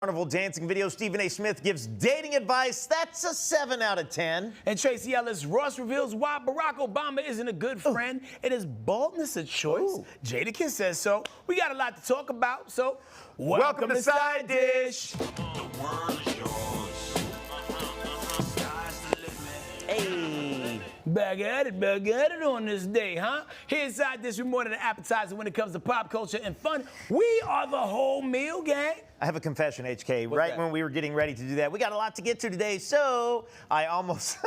Carnival dancing video, Stephen A. Smith gives dating advice. That's a 7 out of 10. And Tracee Ellis Ross reveals why Barack Obama isn't a good friend. It is baldness a choice. Jadakiss says so. We got a lot to talk about, so welcome to Side Dish. The world is yours. Sky's the limit. Hey. Back at it on this day, huh? Here inside this, we're more than an appetizer when it comes to pop culture and fun. We are the whole meal, gang. I have a confession, HK. What's right that? when we were getting ready to do that, we got a lot to get to today, so I almost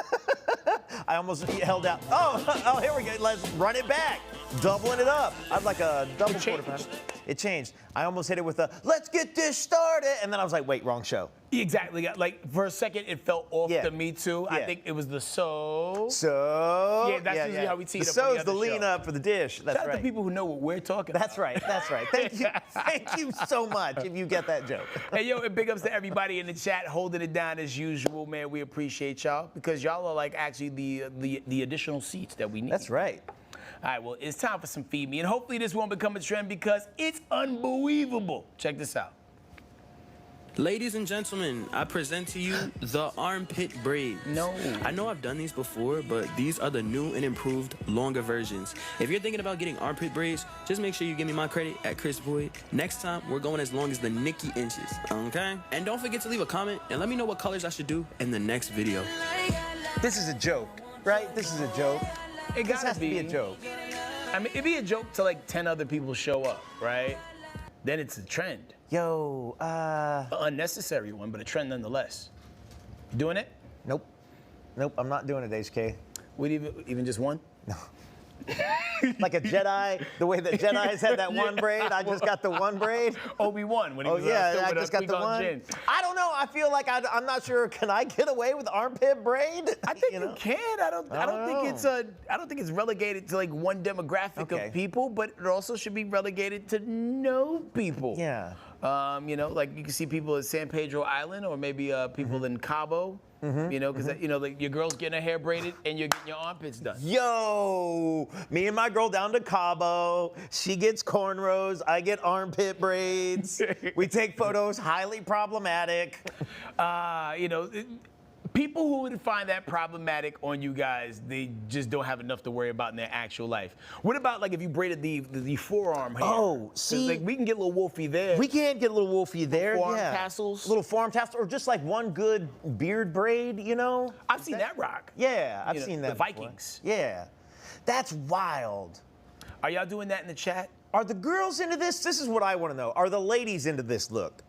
held out. Oh, here we go. Let's run it back. Doubling it up. I'd like a double quarter pounder. It changed. I almost hit it with a, let's get this started. And then I was like, wait, wrong show. Exactly. Like, for a second, it felt off to me, too. Yeah. I think it was the so. So. Yeah, that's usually how we tee it the up. So's the lean up for the dish. That's Shout out right. to people who know what we're talking about. That's right. That's right. Thank you. Thank you so much if you get that joke. Hey, yo, and big ups to everybody in the chat holding it down as usual, man. We appreciate y'all because y'all are like actually the additional seats that we need. That's right. All right, well, it's time for some Feed Me, and hopefully this won't become a trend because it's unbelievable. Check this out. Ladies and gentlemen, I present to you the armpit braids. No. I know I've done these before, but these are the new and improved, longer versions. If you're thinking about getting armpit braids, just make sure you give me my credit at Chris Boyd. Next time, we're going as long as the Nikki inches, okay? And don't forget to leave a comment and let me know what colors I should do in the next video. This is a joke, right? This is a joke. It This has to be a joke. I mean, it'd be a joke till like 10 other people show up, right? Then it's a trend. Yo, An unnecessary one, but a trend nonetheless. Doing it? Nope. Nope, I'm not doing it, HK. Would even just one? Like a Jedi, the way that Jedis had that one braid, I just got the one braid. Obi-Wan when he Oh was yeah, still I with just us, got the Qui-Gon one. Jinn. I don't know. I feel like I'm not sure. Can I get away with armpit braid? I think you can. I don't think it's relegated to like one demographic Okay. of people, but it also should be relegated to no people. Yeah. You know, like you can see people at San Pedro Island or maybe people in Cabo. You know, because you know, like your girl's getting her hair braided and you're getting your armpits done. Yo, me and my girl down to Cabo. She gets cornrows. I get armpit braids. We take photos. Highly problematic. You know, people who would find that problematic on you guys, they just don't have enough to worry about in their actual life. What about like if you braided the forearm hair? Oh, see, like we can get a little wolfy there. We can't get a little wolfy there. Forearm yeah. tassels. Little forearm tassels, or just like one good beard braid. You know. I've seen that rock. Yeah, I've You know, seen that. the before. Vikings. Yeah, that's wild. Are y'all doing that in the chat? Are the girls into this? This is what I want to know. Are the ladies into this look?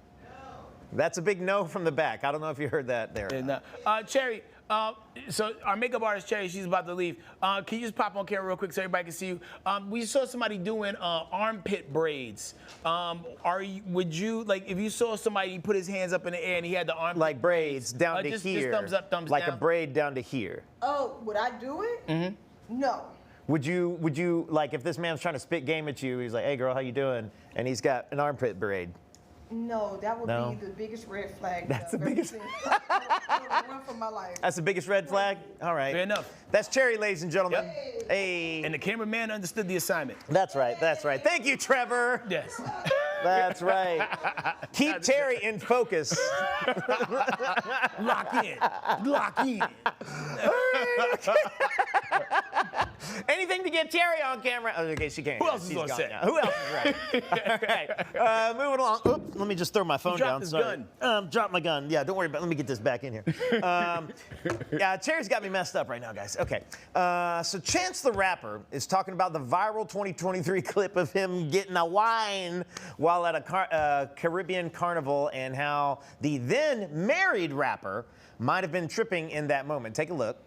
That's a big no from the back. I don't know if you heard that there. And, Cherry, so our makeup artist, Cherry, she's about to leave. Can you just pop on camera real quick so everybody can see you? We saw somebody doing armpit braids. Would you, like, if you saw somebody put his hands up in the air and he had the armpit Like braids down to just here. thumbs up, thumbs like down. a braid down to here. Oh, would I do it? Mm-hmm. No. Would you, like, if this man's trying to spit game at you, he's like, hey, girl, how you doing? And he's got an armpit braid. No, that would No. be the biggest red flag. That's the I've ever biggest- seen. I would run for my life. That's the biggest red flag? All right. Fair enough. That's Cherry, ladies and gentlemen. Yep. Hey. And the cameraman understood the assignment. That's right, that's right. Thank you, Trevor. Yes. That's right. Keep Terry in focus. Lock in. Lock in. Anything to get Terry on camera. Oh, okay, she can't. Who else is She's on gone set? now. Who else is right? All right. Moving along. Oops, let me just throw my phone dropped down. his Sorry. gun. Drop my gun. Yeah, don't worry about it. Let me get this back in here. Yeah, Terry's got me messed up right now, guys. Okay. So Chance the Rapper is talking about the viral 2023 clip of him getting a wine while at a Caribbean carnival and how the then married rapper might have been tripping in that moment. Take a look.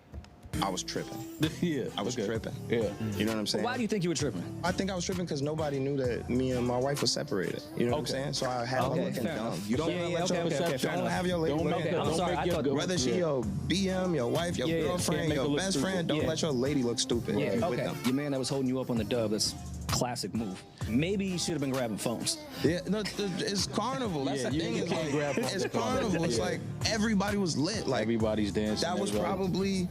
I was tripping. Yeah. I was tripping. Yeah. You know what I'm saying? Why do you think you were tripping? I think I was tripping because nobody knew that me and my wife were separated. You know what I'm saying? So I had her Okay, looking fair dumb. enough. You don't Yeah, let yeah, your, okay, fair don't enough. have your lady Don't looking make- dumb. I'm sorry, I thought- Whether she yeah. your BM, your wife, your Yeah, yeah, can't girlfriend, make her your look best stupid. friend, don't Yeah. let your lady look stupid Yeah, with okay. them. Your man that was holding you up on the dub, that's classic move. Maybe he should have been grabbing phones. Yeah, no, it's carnival. That's Yeah, the you thing. It's can't like, grab it's phones. carnival. It's Yeah. like everybody was lit. Like Everybody's dancing. that was everybody- probably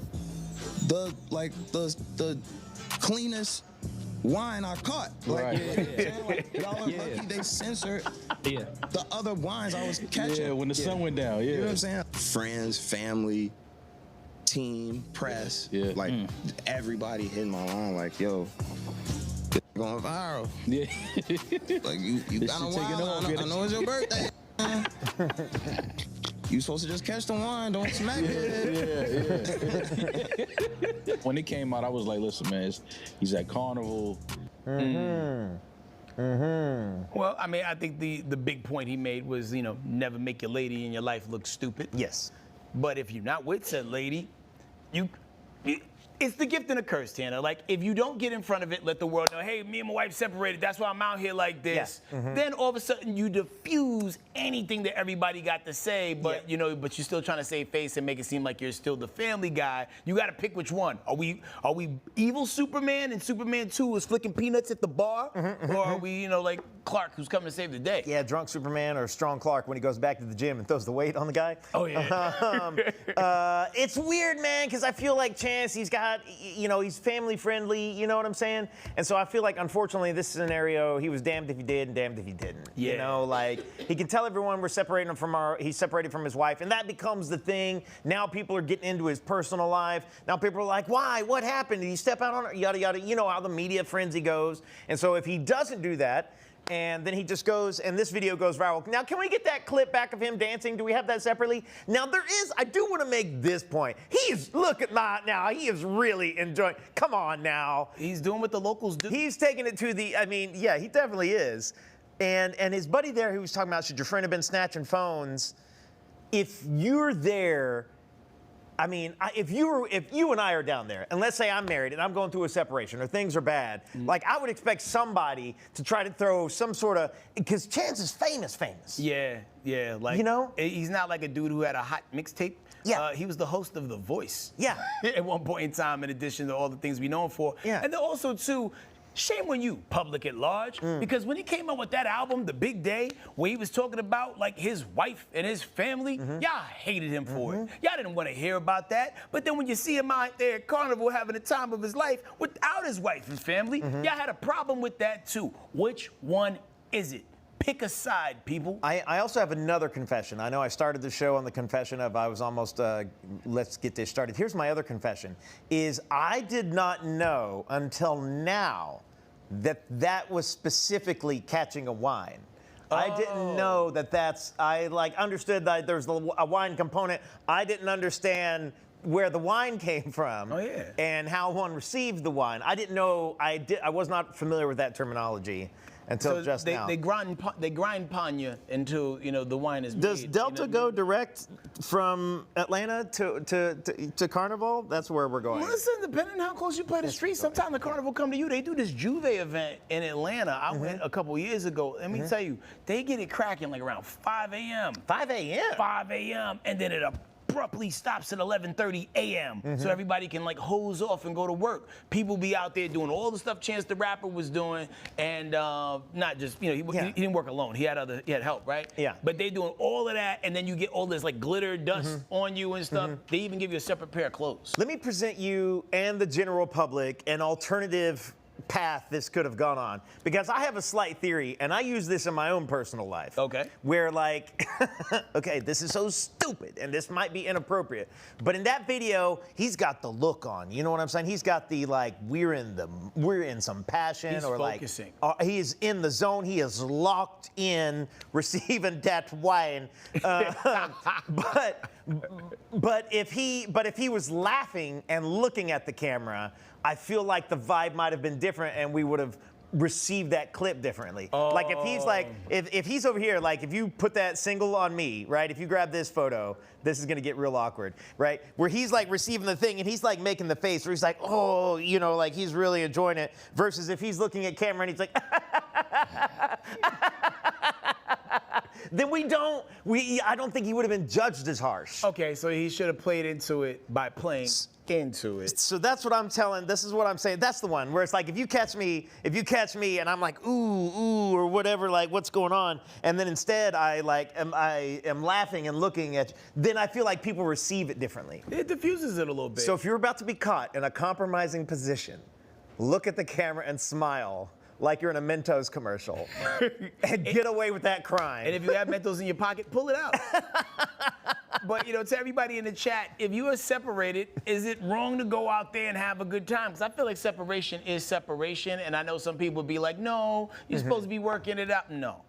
the cleanest wine I caught. Like, Right. you know what I'm saying? Like, y'all are lucky they censored Yeah. the other wines I was catching. Yeah, when the sun went down. Yeah. You know what I'm saying? Friends, family, team, press, Yeah. like everybody hitting my line like, yo, this going viral. Yeah. Like you This got a shit taking wine. off, I know it's your birthday. You supposed to just catch the wine, don't smack it. Yeah. When it came out, I was like, listen, man, he's at Carnival. Well, I mean, I think the big point he made was, never make your lady in your life look stupid. Yes. But if you're not with said lady, it's the gift and the curse, Tanner. Like, if you don't get in front of it, let the world know, hey, me and my wife separated, that's why I'm out here like this. Yeah. Then all of a sudden you diffuse anything that everybody got to say, but but you're still trying to save face and make it seem like you're still the family guy. You got to pick which one. Are we evil Superman and Superman 2 is flicking peanuts at the bar? Or are we, like Clark who's coming to save the day? Yeah, drunk Superman or strong Clark when he goes back to the gym and throws the weight on the guy. Oh, yeah. It's weird, man, because I feel like Chance, he's got, he's family friendly, you know what I'm saying? And so I feel like, unfortunately, this scenario, he was damned if he did and damned if he didn't. Yeah. Like, he can tell everyone we're separating him he's separated from his wife, and that becomes the thing. Now people are getting into his personal life. Now people are like, why? What happened? Did he step out on her? Yada, yada. You know how the media frenzy goes. And so if he doesn't do that, and then he just goes, and this video goes viral. Now, can we get that clip back of him dancing? Do we have that separately? Now, I do want to make this point. Look at that now. He is really enjoying. Come on now. He's doing what the locals do. He's taking it to he definitely is. And his buddy there who was talking about, should your friend have been snatching phones? If you're there, if you and I are down there, and let's say I'm married and I'm going through a separation or things are bad, like I would expect somebody to try to throw some sort of, because Chance is famous. Yeah, like, he's not like a dude who had a hot mixtape. Yeah. He was the host of The Voice. Yeah. At one point in time, in addition to all the things we know him for. Yeah. And then also, too, shame on you, public at large, because when he came out with that album, The Big Day, where he was talking about like his wife and his family, y'all hated him for it. Y'all didn't want to hear about that. But then when you see him out there at Carnival having the time of his life without his wife and family, y'all had a problem with that too. Which one is it? Pick a side, people. I also have another confession. I know I started the show on the confession of I was almost, let's get this started. Here's my other confession, is I did not know until now that was specifically catching a wine. I didn't know I understood that there's a wine component. I didn't understand where the wine came from. Oh, yeah. And how one received the wine. I didn't know, I was not familiar with that terminology until just now. They grind panya until the wine is made. Does Delta go direct from Atlanta to Carnival? That's where we're going. Listen, depending on how close you play the street, sometimes the Carnival come to you. They do this Juve event in Atlanta. I went a couple years ago. Let me tell you, they get it cracking like around 5 a.m. 5 a.m.? 5 a.m. And then it abruptly stops at 11:30 a.m. So everybody can like hose off and go to work. People be out there doing all the stuff Chance the Rapper was doing, and not just he didn't work alone. He had help, right? Yeah. But they doing all of that, and then you get all this like glitter dust on you and stuff. They even give you a separate pair of clothes. Let me present you and the general public an alternative path this could have gone on, because I have a slight theory, and I use this in my own personal life. Okay. Where okay, this is so stupid, and this might be inappropriate, but in that video, he's got the look on. You know what I'm saying? He's got the we're in some passion, He's or focusing. He is in the zone. He is locked in, receiving that wine. But if he was laughing and looking at the camera, I feel like the vibe might have been different, and we would have received that clip differently. Like if he's if he's over here, like if you put that single on me, right? If you grab this photo, this is gonna get real awkward, right? Where he's like receiving the thing and he's like making the face where he's like, oh, like he's really enjoying it. Versus if he's looking at camera and he's like, then I don't think he would have been judged as harsh. Okay, so he should have played into it by playing into it. So that's what I'm telling. This is what I'm saying. That's the one where it's like if you catch me and I'm like ooh or whatever, like what's going on, and then instead I am laughing and looking at you, then I feel like people receive it differently. It diffuses it a little bit. So if you're about to be caught in a compromising position, look at the camera and smile like you're in a Mentos commercial and get away with that crime. And if you have Mentos in your pocket, pull it out. But, to everybody in the chat, if you are separated, is it wrong to go out there and have a good time? Because I feel like separation is separation, and I know some people would be like, no, you're supposed to be working it out. No,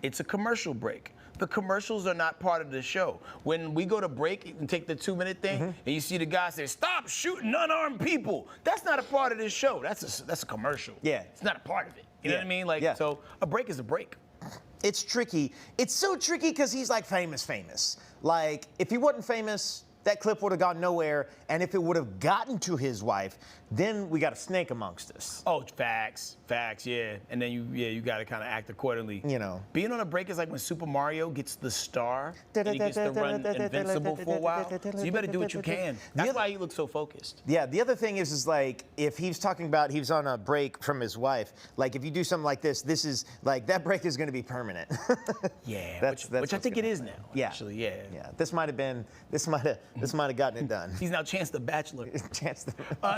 it's a commercial break. The commercials are not part of the show. When we go to break and take the 2-minute thing, and you see the guy say, stop shooting unarmed people, that's not a part of this show. That's a commercial. Yeah. It's not a part of it. You know what I mean? Yeah. So a break is a break. It's tricky. It's so tricky because he's like famous. Like, if he wasn't famous, that clip would have gone nowhere. And if it would have gotten to his wife, then we got a snake amongst us. Oh, facts, yeah. And then you got to kind of act accordingly. Being on a break is like when Super Mario gets the star and he gets to run invincible for a while. So you better do what you can. That's why he looks so focused. Yeah, the other thing is like, if he's talking about he's on a break from his wife, like if you do something like this is like, that break is going to be permanent. Yeah, which I think it is now. Yeah. Actually, yeah. Yeah, this might have gotten it done. He's now Chance the Bachelor. Chance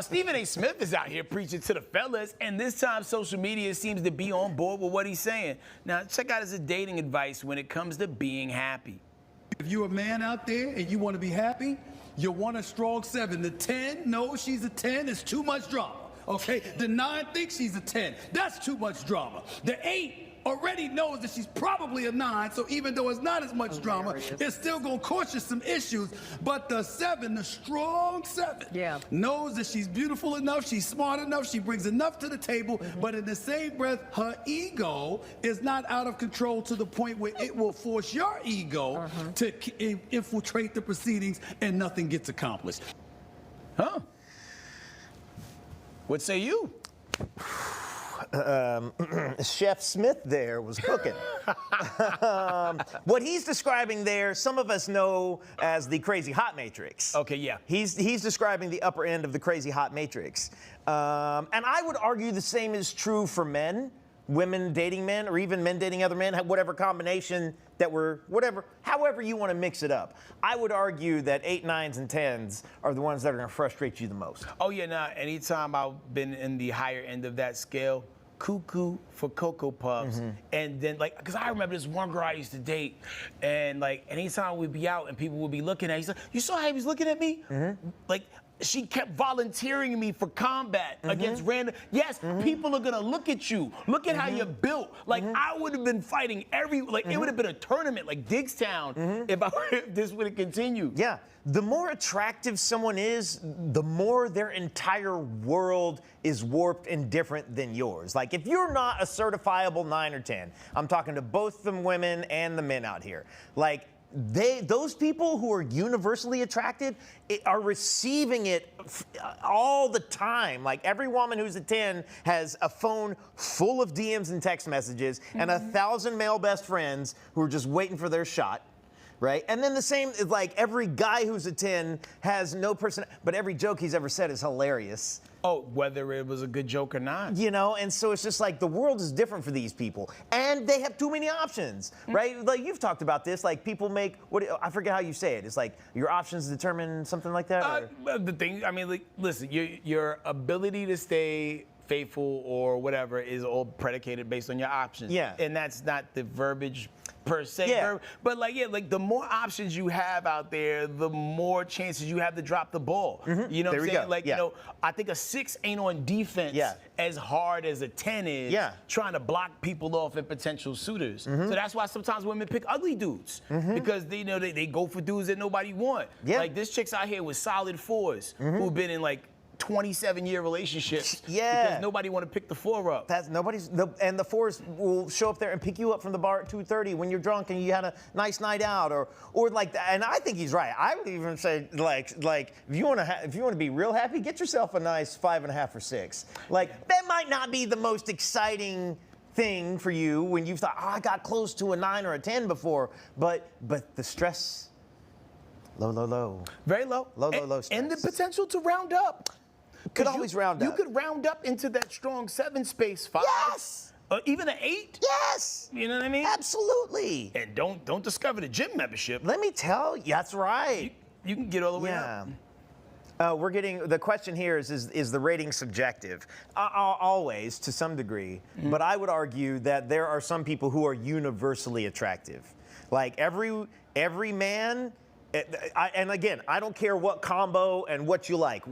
Stephen A. Smith is out here preaching to the fellas, and this time social media seems to be on board with what he's saying. Now, check out his dating advice when it comes to being happy. If you're a man out there and you want to be happy, you want a strong 7. The 10, no, she's a 10, it's too much drama. Okay, the 9 thinks she's a 10. That's too much drama. The 8 already knows that she's probably a 9, so even though it's not as much drama, it's still gonna cause you some issues. But the 7, the strong 7, knows that she's beautiful enough, she's smart enough, she brings enough to the table, but in the same breath, her ego is not out of control to the point where it will force your ego to infiltrate the proceedings and nothing gets accomplished. Huh? What say you? Chef Smith there was cooking. What he's describing there, some of us know as the crazy hot matrix. Okay, yeah. He's describing the upper end of the crazy hot matrix. And I would argue the same is true for men, women dating men, or even men dating other men, whatever combination however you want to mix it up. I would argue that 8, 9s, and 10s are the ones that are going to frustrate you the most. Oh, yeah, nah, anytime I've been in the higher end of that scale, cuckoo for Cocoa Puffs. And then, like, because I remember this one girl I used to date, and, like, anytime we'd be out and people would be looking at, he's like, you saw how he was looking at me? Like, she kept volunteering me for combat against random. Yes, people are gonna look at you. Look at how you're built. Like, I would have been fighting it would have been a tournament like Digstown if this would have continued. Yeah, the more attractive someone is, the more their entire world is warped and different than yours. Like, if you're not a certifiable 9 or 10, I'm talking to both the women and the men out here, like, those people who are universally attracted are receiving it all the time. Like, every woman who's a 10 has a phone full of DMs and text messages and 1,000 male best friends who are just waiting for their shot. Right? And then the same is like every guy who's a 10 has no person, but every joke he's ever said is hilarious. Oh, whether it was a good joke or not. And so it's just like the world is different for these people. And they have too many options, right? Like, you've talked about this, like people make, I forget how you say it. It's like your options determine something like that? The thing, I mean, like, listen, your ability to stay faithful or whatever is all predicated based on your options. Yeah. And that's not the verbiage per se. Yeah. But like the more options you have out there, the more chances you have to drop the ball. You know what I'm saying? Like, I think a 6 ain't on defense as hard as a 10 is trying to block people off and potential suitors. So that's why sometimes women pick ugly dudes because they go for dudes that nobody want. Like, this chick's out here with solid 4s who've been in like 27-year relationships because nobody want to pick the 4 up. And the 4s will show up there and pick you up from the bar at 2:30 when you're drunk and you had a nice night out, or like that. And I think he's right. I would even say like if you want to be real happy, get yourself a nice 5.5 or 6. Like, that might not be the most exciting thing for you when you've thought, I got close to a 9 or a 10 before, but the stress, low. Very low. Low stress. And the potential to round up. Could always round up. You could round up into that strong 7 space, 5. Yes. Even an 8. Yes. You know what I mean? Absolutely. And don't discover the gym membership. Let me tell you, that's right. You can get all the way up. We're getting the question here is the rating subjective? Always, to some degree, but I would argue that there are some people who are universally attractive. Like every man, and again, I don't care what combo and what you like,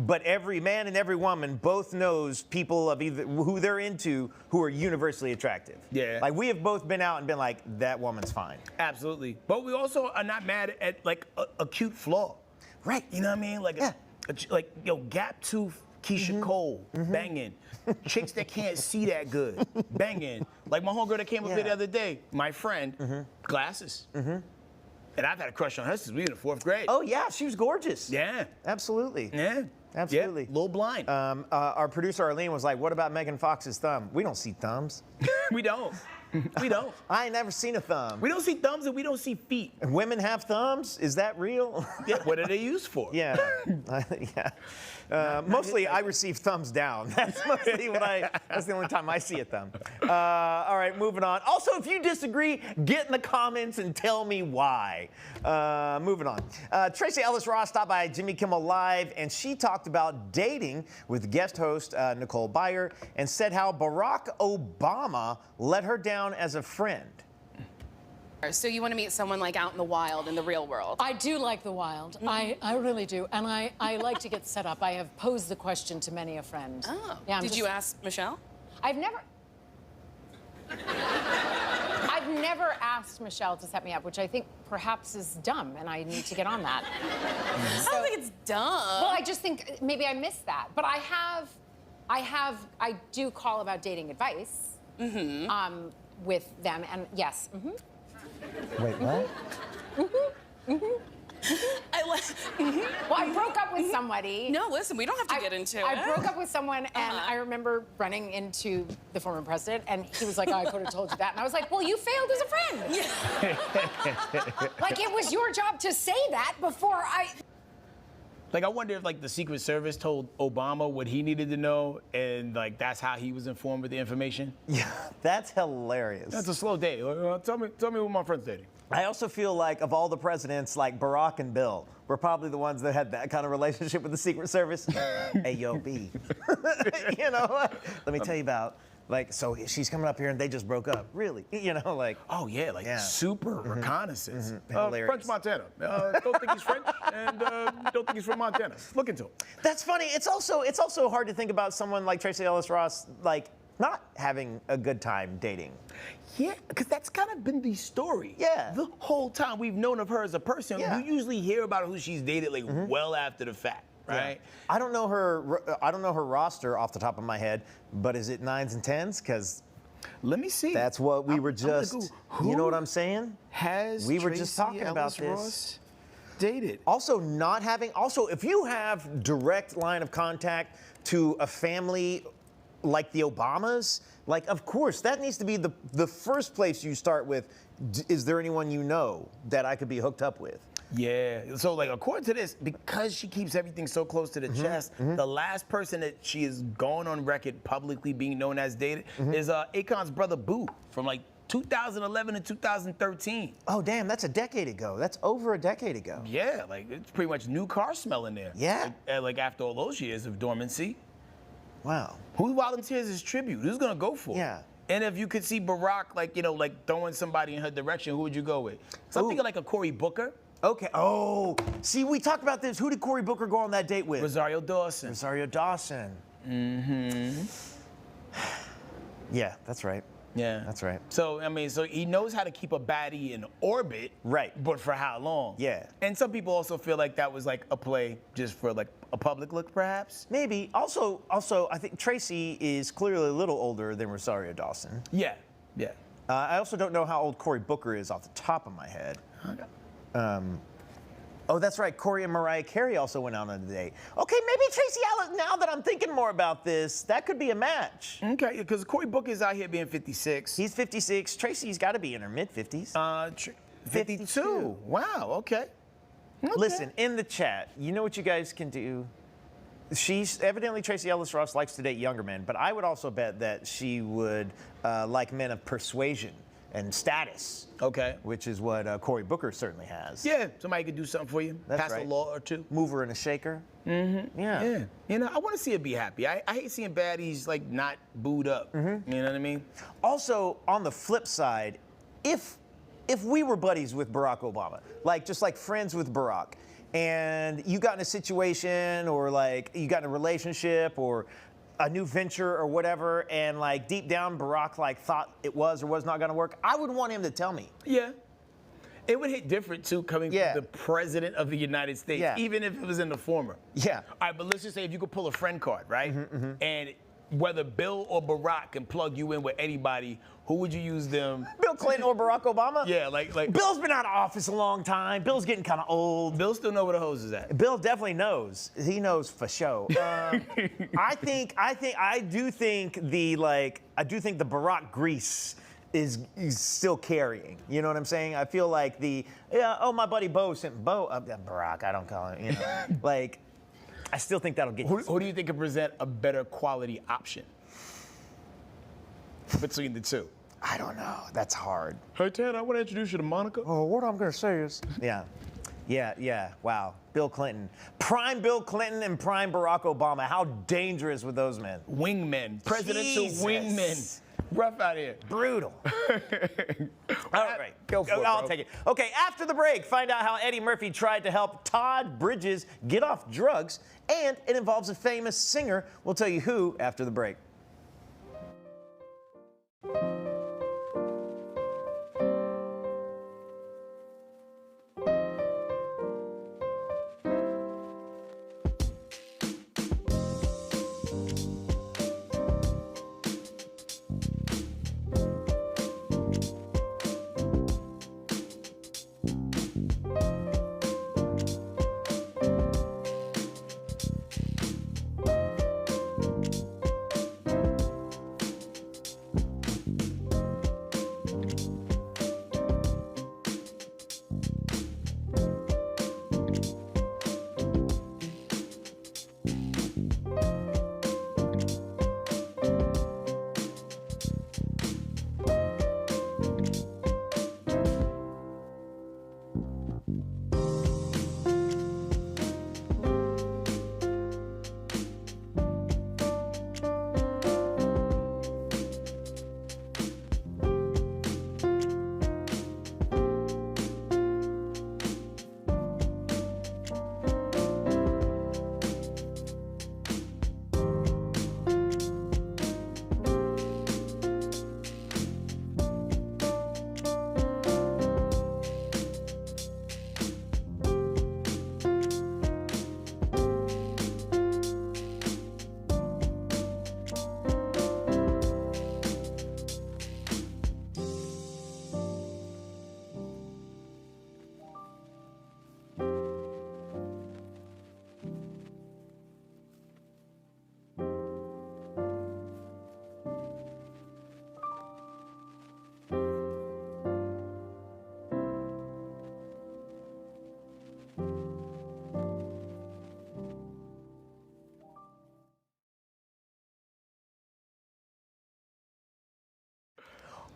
but every man and every woman both knows people of either who they're into who are universally attractive. Yeah. Like we have both been out and been like, that woman's fine. Absolutely. But we also are not mad at like a cute flaw. Right. You know what I mean? Like, gap tooth Keisha Cole, banging. Chicks that can't see that good, banging. Like my homegirl that came up here the other day, my friend, glasses. And I've had a crush on her since we were in the 4th grade. Oh yeah, she was gorgeous. Yeah. Absolutely. Yeah. Absolutely. Yeah, little blind. Our producer Arlene was like, what about Megan Fox's thumb? We don't see thumbs. We don't. We don't. I ain't never seen a thumb. We don't see thumbs and we don't see feet. And women have thumbs? Is that real? Yeah, what are they used for? Yeah. Mostly I receive thumbs down. That's mostly that's the only time I see a thumb. All right, moving on. Also, if you disagree, get in the comments and tell me why. Moving on. Tracee Ellis Ross stopped by Jimmy Kimmel Live, and she talked about dating with guest host Nicole Byer and said how Barack Obama let her down as a friend. So you want to meet someone like out in the wild, in the real world? I do like the wild. I really do. And I like to get set up. I have posed the question to many a friend. Oh. Yeah, Did you ask Michelle? I've never asked Michelle to set me up, which I think perhaps is dumb, and I need to get on that. I don't think it's dumb. Well, I just think maybe I missed that. But I do call about dating advice with them, and yes. Wait, what? Well, I broke up with somebody. No, listen, we don't have to get into it. I broke up with someone, and I remember running into the former president, and he was like, oh, I could have told you that. And I was like, well, you failed as a friend. Like, it was your job to say that before I... Like, I wonder if, like, the Secret Service told Obama what he needed to know, and, like, that's how he was informed with the information. Yeah, that's hilarious. That's a slow day. Tell me who my friend's dating. I also feel like of all the presidents, like Barack and Bill were probably the ones that had that kind of relationship with the Secret Service. Hey, yo, B. You know, let me tell you about, like, so she's coming up here and they just broke up. Really? You know, like. Oh, yeah, like super reconnaissance. Hilarious. French Montana. Don't think he's French, and don't think he's from Montana. Look into it. That's funny. It's also hard to think about someone like Tracee Ellis Ross, like, not having a good time dating. Yeah, because that's kind of been the story. Yeah. The whole time we've known of her as a person, Yeah. you usually hear about who she's dated like well after the fact, right? Yeah. I don't know her roster off the top of my head, but is it 9s and 10s? Because let me see. That's what we were just. You know what I'm saying? We were just talking about this. Ross dated. Also, not having. Also, if you have direct line of contact to a family like the Obamas, like, of course, that needs to be the first place you start with. Is there anyone you know that I could be hooked up with? Yeah. So, like, according to this, because she keeps everything so close to the chest, the last person that she is going on record publicly being known as dated is Akon's brother Boo from like 2011 to 2013. Oh, damn, that's a decade ago. That's over a decade ago. Yeah, like, it's pretty much new car smell in there. Yeah. Like after all those years of dormancy. Wow. Who volunteers as tribute? Who's gonna go for it? Yeah. And if you could see Barack, like, you know, like throwing somebody in her direction, who would you go with? Something like a Cory Booker. Okay. Oh, see, we talked about this. Who did Cory Booker go on that date with? Rosario Dawson. Rosario Dawson. Yeah, that's right. Yeah. That's right. So, I mean, so he knows how to keep a baddie in orbit. Right. But for how long? Yeah. And some people also feel like that was like a play just for like a public look, perhaps. Maybe. Also, I think Tracee is clearly a little older than Rosario Dawson. Yeah. Yeah. I also don't know how old Cory Booker is off the top of my head. Oh, that's right. Cory and Mariah Carey also went out on a date. Okay, maybe Tracee Ellis, now that I'm thinking more about this, that could be a match. Okay, because Cory Booker's out here being 56. He's 56. Tracee's got to be in her mid-50s. 52. Wow, okay. Listen, in the chat, you know what you guys can do? Evidently, Tracee Ellis Ross likes to date younger men, but I would also bet that she would like men of persuasion. and status. Okay. Which is what Cory Booker certainly has. Yeah, somebody could do something for you. That's pass right. a law or two. Mover and a shaker. Mm-hmm. Yeah. Yeah. You know, I want to see her be happy. I hate seeing baddies like not booed up. Mm-hmm. You know what I mean? Also, on the flip side, if we were buddies with Barack Obama, just like friends with Barack, and you got in a situation or like you got in a relationship or a new venture or whatever, and like deep down Barack thought it was or was not going to work, I would want him to tell me. Yeah. It would hit different too coming Yeah. from the president of the United States, Yeah. even if it was in the former. Yeah. All right, but let's just say if you could pull a friend card, right? Mm-hmm. And whether Bill or Barack can plug you in with anybody, who would you use them? Bill Clinton or Barack Obama? Yeah, like Bill's been out of office a long time. Bill's getting kind of old. Bill still know where the hose is at. Bill definitely knows. He knows for sure. I do think the Barack grease is still carrying. You know what I'm saying? I feel like my buddy Bo sent Barack. I don't call him. You know, I still think that'll get. Who do you think could present a better quality option between the two? I don't know. That's hard. Hey, Ted, I want to introduce you to Monica. Oh, what I'm gonna say is. Yeah. Wow. Bill Clinton. Prime Bill Clinton and prime Barack Obama. How dangerous with those men? Wingmen. Presidential Jesus. wingmen. Rough out here. Brutal. All right. Go for it, I'll bro. take it. Okay, after the break, find out how Eddie Murphy tried to help Todd Bridges get off drugs, and it involves a famous singer. We'll tell you who after the break.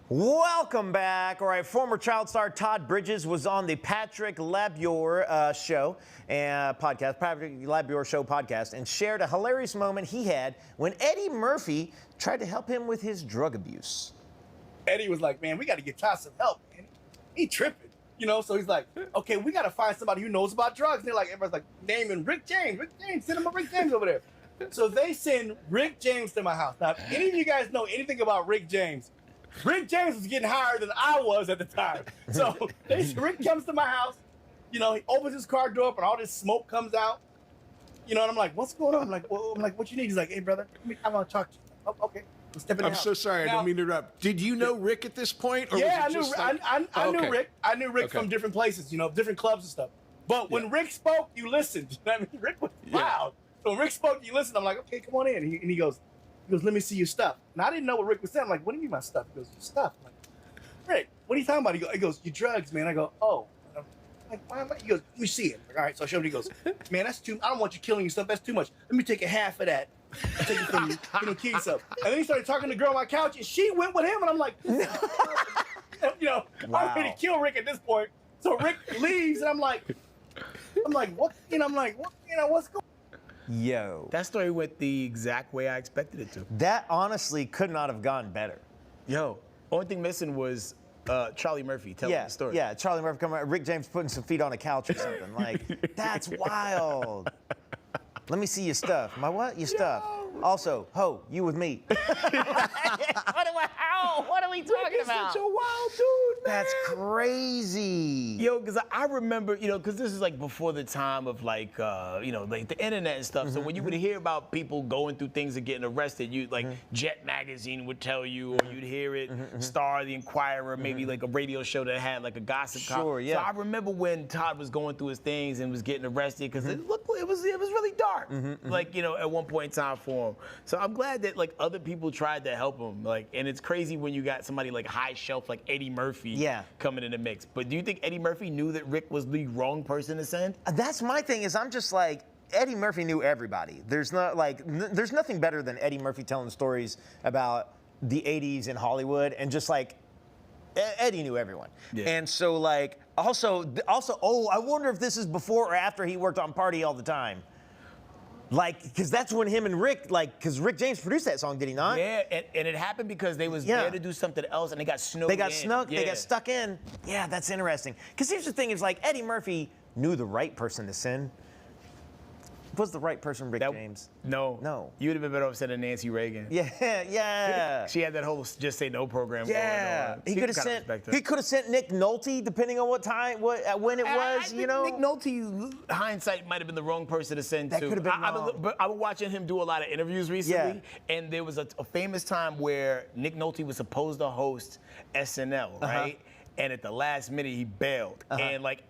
Welcome back. All right, former child star Todd Bridges was on the Patrick Labyor show and podcast, and shared a hilarious moment he had when Eddie Murphy tried to help him with his drug abuse. Eddie was like, man, we got to get Todd some help, man. He tripping, so he's like, okay, we got to find somebody who knows about drugs. And they're like, everybody's like, naming Rick James, send him a Rick James over there. So they send Rick James to my house. Now, if any of you guys know anything about Rick James was getting higher than I was at the time. So Rick comes to my house, he opens his car door up and all this smoke comes out. And I'm like, what's going on? I'm like, what you need? He's like, hey, brother, I want to talk to you. Oh, okay. Step in the I'm house. so sorry, I Now- don't mean to interrupt. Did you know Rick at this point? Or Yeah, I was it knew. just like- I knew Okay. Rick. I knew Rick Okay. from different places, different clubs and stuff. But when Rick spoke, you listened. I mean, Rick was loud. So when Rick spoke, you listened. I'm like, okay, come on in. And he goes, let me see your stuff. And I didn't know what Rick was saying. I'm like, what do you mean my stuff? He goes, your stuff. I'm like, Rick, what are you talking about? He goes, your drugs, man. I go, oh. I'm like, why am I? He goes, let me see it. Like, all right, so I showed him. He goes, man, that's too. I don't want you killing your stuff. That's too much. Let me take a half of that. I'll take it from you. Kill yourself. And then he started talking to the girl on my couch, and she went with him. And I'm like, I'm ready to kill Rick at this point. So Rick leaves, and I'm like, what? What's going? Yo. That story went the exact way I expected it to. That honestly could not have gone better. Yo, only thing missing was Charlie Murphy telling the story. Yeah, Charlie Murphy coming out, Rick James putting some feet on a couch or something. Like, that's wild. Let me see your stuff. My what? Your stuff. Also, ho, you with me. What are we talking about? Such a wild dude, man. That's crazy. Yo, because I remember, because this is like before the time of like, like the internet and stuff. So when you would hear about people going through things and getting arrested, you like Jet Magazine would tell you, or you'd hear it, Star, the Inquirer, maybe like a radio show that had like a gossip column. Sure, yeah. So I remember when Todd was going through his things and was getting arrested because it was really dark, like at one point in time for him. So I'm glad that like other people tried to help him, like, and it's crazy when you got somebody like high shelf like Eddie Murphy coming in the mix. But do you think Eddie Murphy knew that Rick was the wrong person to send? That's my thing. Is I'm just like, Eddie Murphy knew everybody. There's there's nothing better than Eddie Murphy telling stories about the 80s in Hollywood, and just like Eddie knew everyone. Yeah. And so like also I wonder if this is before or after he worked on Party All the Time. Like, because that's when him and Rick, because Rick James produced that song, did he not? Yeah, and it happened because they was there to do something else, and they got snowed in. They got stuck in. Yeah, that's interesting. Because here's the thing, is like Eddie Murphy knew the right person to send. Was the right person Rick James? No. You would have been better off sending Nancy Reagan. Yeah. She had that whole Just Say No program going on. He could have sent Nick Nolte, depending on what time, when it was, Nick Nolte, hindsight, might have been the wrong person to send to. That could have been wrong. I was watching him do a lot of interviews recently, and there was a famous time where Nick Nolte was supposed to host SNL, right? And at the last minute, he bailed. And like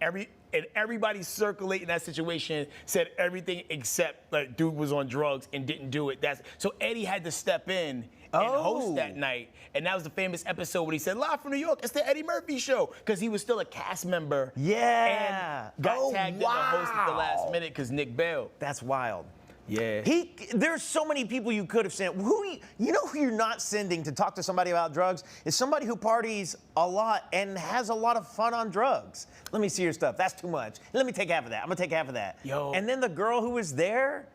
everybody circulating that situation said everything except like dude was on drugs and didn't do it. So Eddie had to step in and host that night. And that was the famous episode where he said, "Live from New York, it's the Eddie Murphy Show," because he was still a cast member. Yeah. And got tagged in the host at the last minute because Nick bailed. That's wild. Yeah. There's so many people you could have sent. Who you're not sending to talk to somebody about drugs is somebody who parties a lot and has a lot of fun on drugs. Let me see your stuff. That's too much. Let me take half of that. I'm gonna take half of that. Yo. And then the girl who was there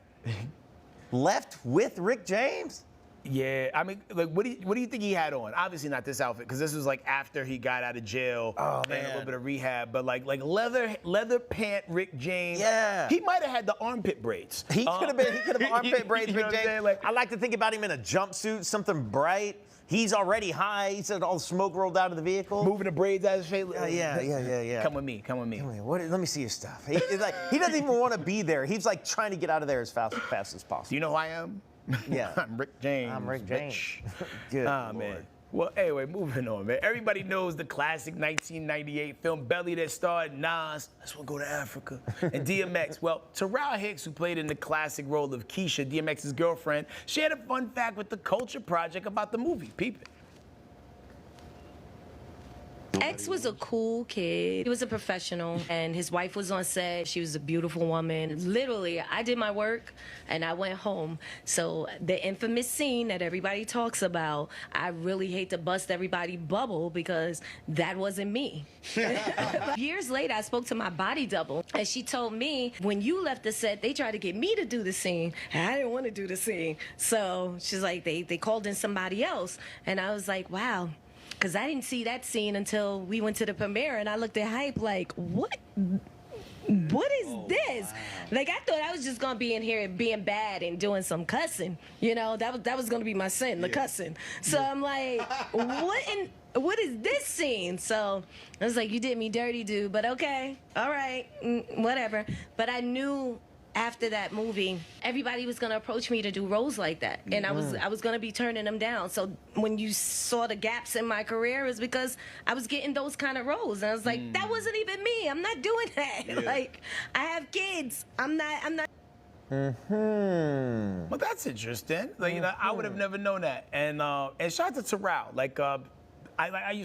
left with Rick James? Yeah, I mean, like, what do you think he had on? Obviously not this outfit, because this was like after he got out of jail and a little bit of rehab. But like leather pant Rick James. Yeah, he might have had the armpit braids. He could have armpit braids, Rick James. Like, I like to think about him in a jumpsuit, something bright. He's already high. He said all the smoke rolled out of the vehicle. Moving the braids out of his face. Yeah. Come with me. Let me see your stuff. He doesn't even want to be there. He's like trying to get out of there as fast as possible. Do you know who I am? Yeah. I'm Rick James. Good Lord. Man. Well, anyway, moving on, man. Everybody knows the classic 1998 film Belly that starred Nas, I just want to go to Africa, and DMX. Well, Terrell Hicks, who played in the classic role of Keisha, DMX's girlfriend, shared a fun fact with the Culture Project about the movie. Peep it. X was a cool kid. He was a professional, and his wife was on set. She was a beautiful woman. Literally, I did my work, and I went home. So the infamous scene that everybody talks about, I really hate to bust everybody's bubble because that wasn't me. Years later, I spoke to my body double, and she told me, when you left the set, they tried to get me to do the scene, and I didn't want to do the scene. So she's like, they called in somebody else, and I was like, wow. Because I didn't see that scene until we went to the premiere, and I looked at Hype like, what is this? Wow. Like, I thought I was just going to be in here being bad and doing some cussing. You know, that was going to be my sin, the cussing. So I'm like, what is this scene? So I was like, you did me dirty, dude, but okay, all right, whatever. But I knew after that movie, everybody was gonna approach me to do roles like that, and I was gonna be turning them down. So when you saw the gaps in my career, it was because I was getting those kind of roles, and I was like, that wasn't even me. I'm not doing that. Yeah. Like, I have kids. I'm not. Well, that's interesting. Like, you know, I would have never known that. And shout out to Terrell. Like,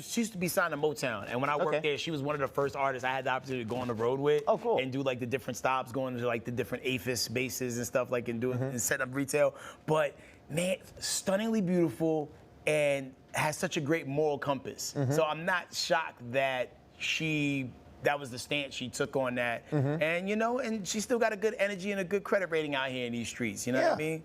she used to be signed to Motown, and when I worked there, she was one of the first artists I had the opportunity to go on the road with. Oh, cool. And do like the different stops, going to like the different APHIS bases and stuff, like, and doing and setting up retail. But man, stunningly beautiful, and has such a great moral compass. So I'm not shocked that that was the stance she took on that. And and she still got a good energy and a good credit rating out here in these streets. You know what I mean?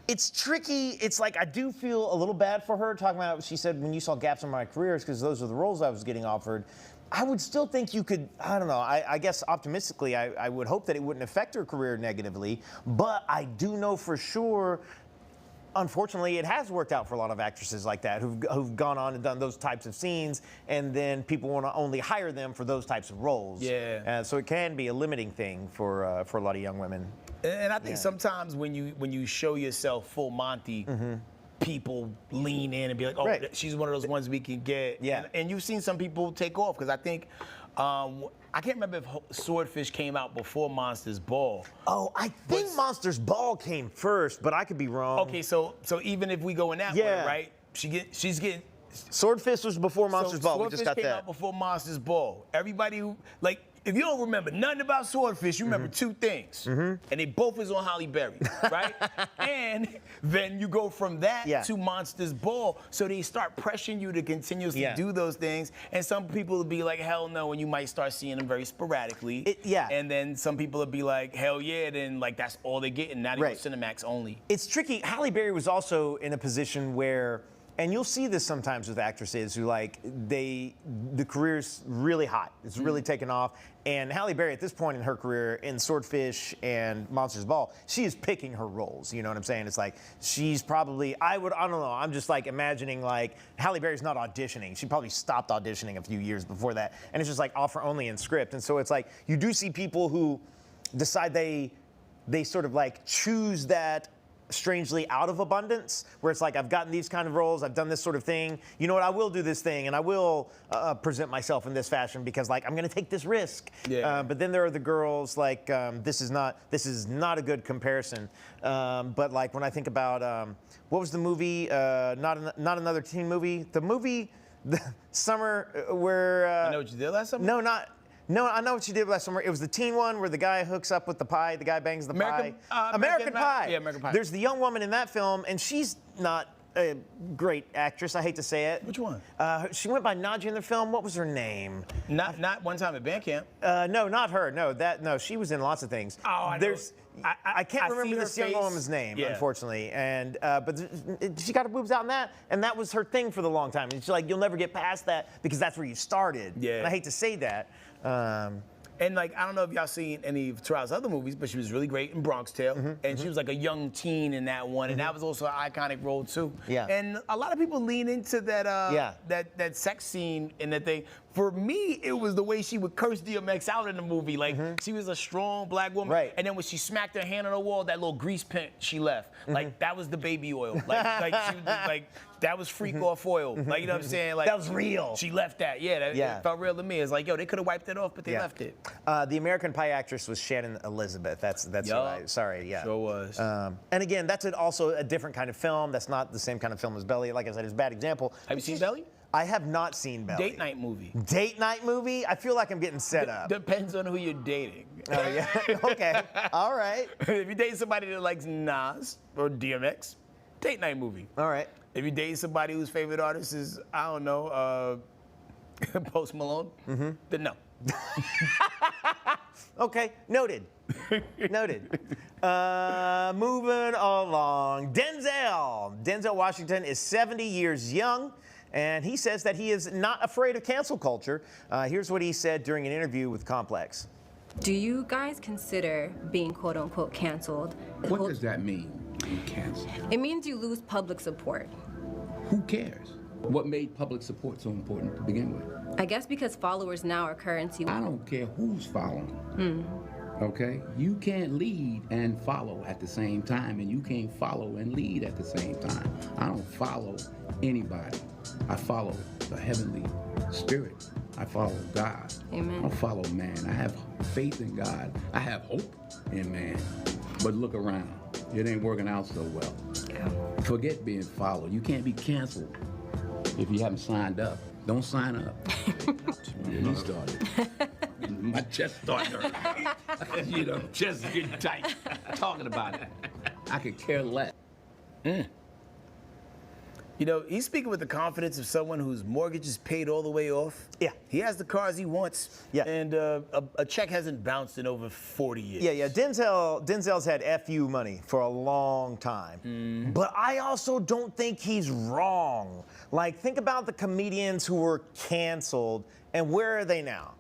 It's tricky. It's like I do feel a little bad for her talking about, she said, when you saw gaps in my career, it's because those are the roles I was getting offered. I would still think you could, I don't know, I guess optimistically, I would hope that it wouldn't affect her career negatively, but I do know for sure, unfortunately, it has worked out for a lot of actresses like that who've gone on and done those types of scenes, and then people want to only hire them for those types of roles. Yeah. So it can be a limiting thing for a lot of young women. And I think sometimes when you show yourself full Monty, people lean in and be like, oh, she's one of those ones we can get. Yeah. And you've seen some people take off, because I think, I can't remember if Swordfish came out before Monsters Ball. Oh, I think Monsters Ball came first, but I could be wrong. Okay, so even if we go in that way, right? She's getting. Swordfish was before Monsters Ball. We just got Swordfish came that. out before Monsters Ball. Everybody who if you don't remember nothing about Swordfish, you remember two things. And they both is on Halle Berry, right? And then you go from that to Monsters Ball. So they start pressuring you to continuously do those things. And some people will be like, hell no, and you might start seeing them very sporadically. And then some people will be like, hell yeah, then that's all they're getting. Now they go Cinemax only. It's tricky. Halle Berry was also in a position where, and you'll see this sometimes with actresses who the career's really hot. It's really taken off. And Halle Berry at this point in her career in Swordfish and Monsters Ball, she is picking her roles. You know what I'm saying? It's like she's probably, I don't know. I'm just imagining Halle Berry's not auditioning. She probably stopped auditioning a few years before that. And it's just offer only in script. And so it's you do see people who decide they sort of choose that strangely out of abundance, where it's I've gotten these kind of roles, I've done this sort of thing, you know what, I will do this thing, and I will present myself in this fashion because I'm going to take this risk. But then there are the girls this is not a good comparison. But when I think about what was the movie? Not another teen movie. The movie, the summer where. I Know What You Did Last Summer. No, I know what you did last summer. It was the teen one where the guy hooks up with the pie, the guy bangs the pie. American Pie. Yeah, American Pie. There's the young woman in that film, and she's not a great actress. I hate to say it. Which one? She went by Nadja in the film. What was her name? Not One Time at Band Camp. No, not her. No, she was in lots of things. Oh, I can't remember this young woman's name, unfortunately. And but she got her boobs out in that, and that was her thing for the long time. And she's you'll never get past that because that's where you started. Yeah. And I hate to say that. And I don't know if y'all seen any of Tara's other movies, but she was really great in Bronx Tale. And she was a young teen in that one, and that was also an iconic role too. Yeah. And a lot of people lean into that that sex scene in that thing. For me, it was the way she would curse DMX out in the movie. She was a strong black woman. Right. And then when she smacked her hand on the wall, that little grease paint she left, that was the baby oil. She was that was freak off oil. You know what I'm saying? That was real. She left that. It felt real to me. It's yo, they could have wiped it off, but they left it. The American Pie actress was Shannon Elizabeth. That's right. Sorry, yeah. Sure was. And again, that's also a different kind of film. That's not the same kind of film as Belly. Like I said, it's a bad example. Have you seen Belly? I have not seen Belly. Date night movie. Date night movie? I feel like I'm getting set up. Depends on who you're dating. Oh, yeah? Okay. All right. If you date somebody that likes Nas or DMX, date night movie. All right. If you date somebody whose favorite artist is, I don't know, Post Malone, then no. Okay, noted. Noted. Moving along. Denzel Washington is 70 years young, and he says that he is not afraid of cancel culture. Here's what he said during an interview with Complex. Do you guys consider being quote unquote canceled? What does that mean, being canceled? It means you lose public support. Who cares? What made public support so important to begin with? I guess because followers now are currency. I don't care who's following. Okay? You can't lead and follow at the same time, and you can't follow and lead at the same time. I don't follow anybody. I follow the heavenly spirit. I follow God. Amen. I don't follow man. I have faith in God. I have hope in man. But look around. It ain't working out so well. Yeah. Forget being followed. You can't be canceled if you haven't signed up. Don't sign up. You started. My chest started hurting. Chest is getting tight. Talking about it. I could care less. You know, he's speaking with the confidence of someone whose mortgage is paid all the way off. Yeah. He has the cars he wants. Yeah. And a check hasn't bounced in over 40 years. Yeah. Denzel's had FU money for a long time. But I also don't think he's wrong. Like, think about the comedians who were canceled, and where are they now?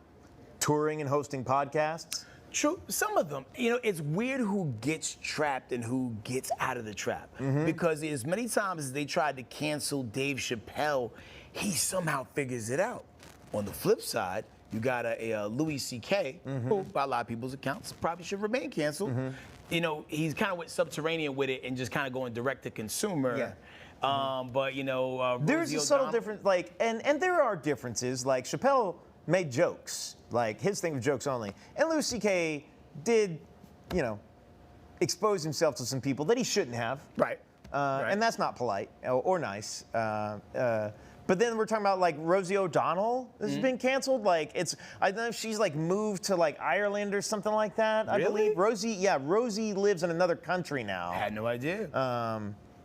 Touring and hosting podcasts? True, some of them. You know, it's weird who gets trapped and who gets out of the trap. Because as many times as they tried to cancel Dave Chappelle, he somehow figures it out. On the flip side, you got a Louis C.K., who by a lot of people's accounts probably should remain canceled. You know, he's kind of went subterranean with it and just kind of going direct to consumer. Yeah. But, you know, there's Rosie a subtle O'Donnell- difference, like, and there are differences. Like, Chappelle made jokes. Like, his thing was jokes only. And Louis C.K. did, you know, expose himself to some people that he shouldn't have. Right. And that's not polite or nice. But then we're talking about, like, Rosie O'Donnell has been canceled. Like, I don't know if she's, like, moved to, like, Ireland or something like that, I believe. Rosie lives in another country now. I had no idea.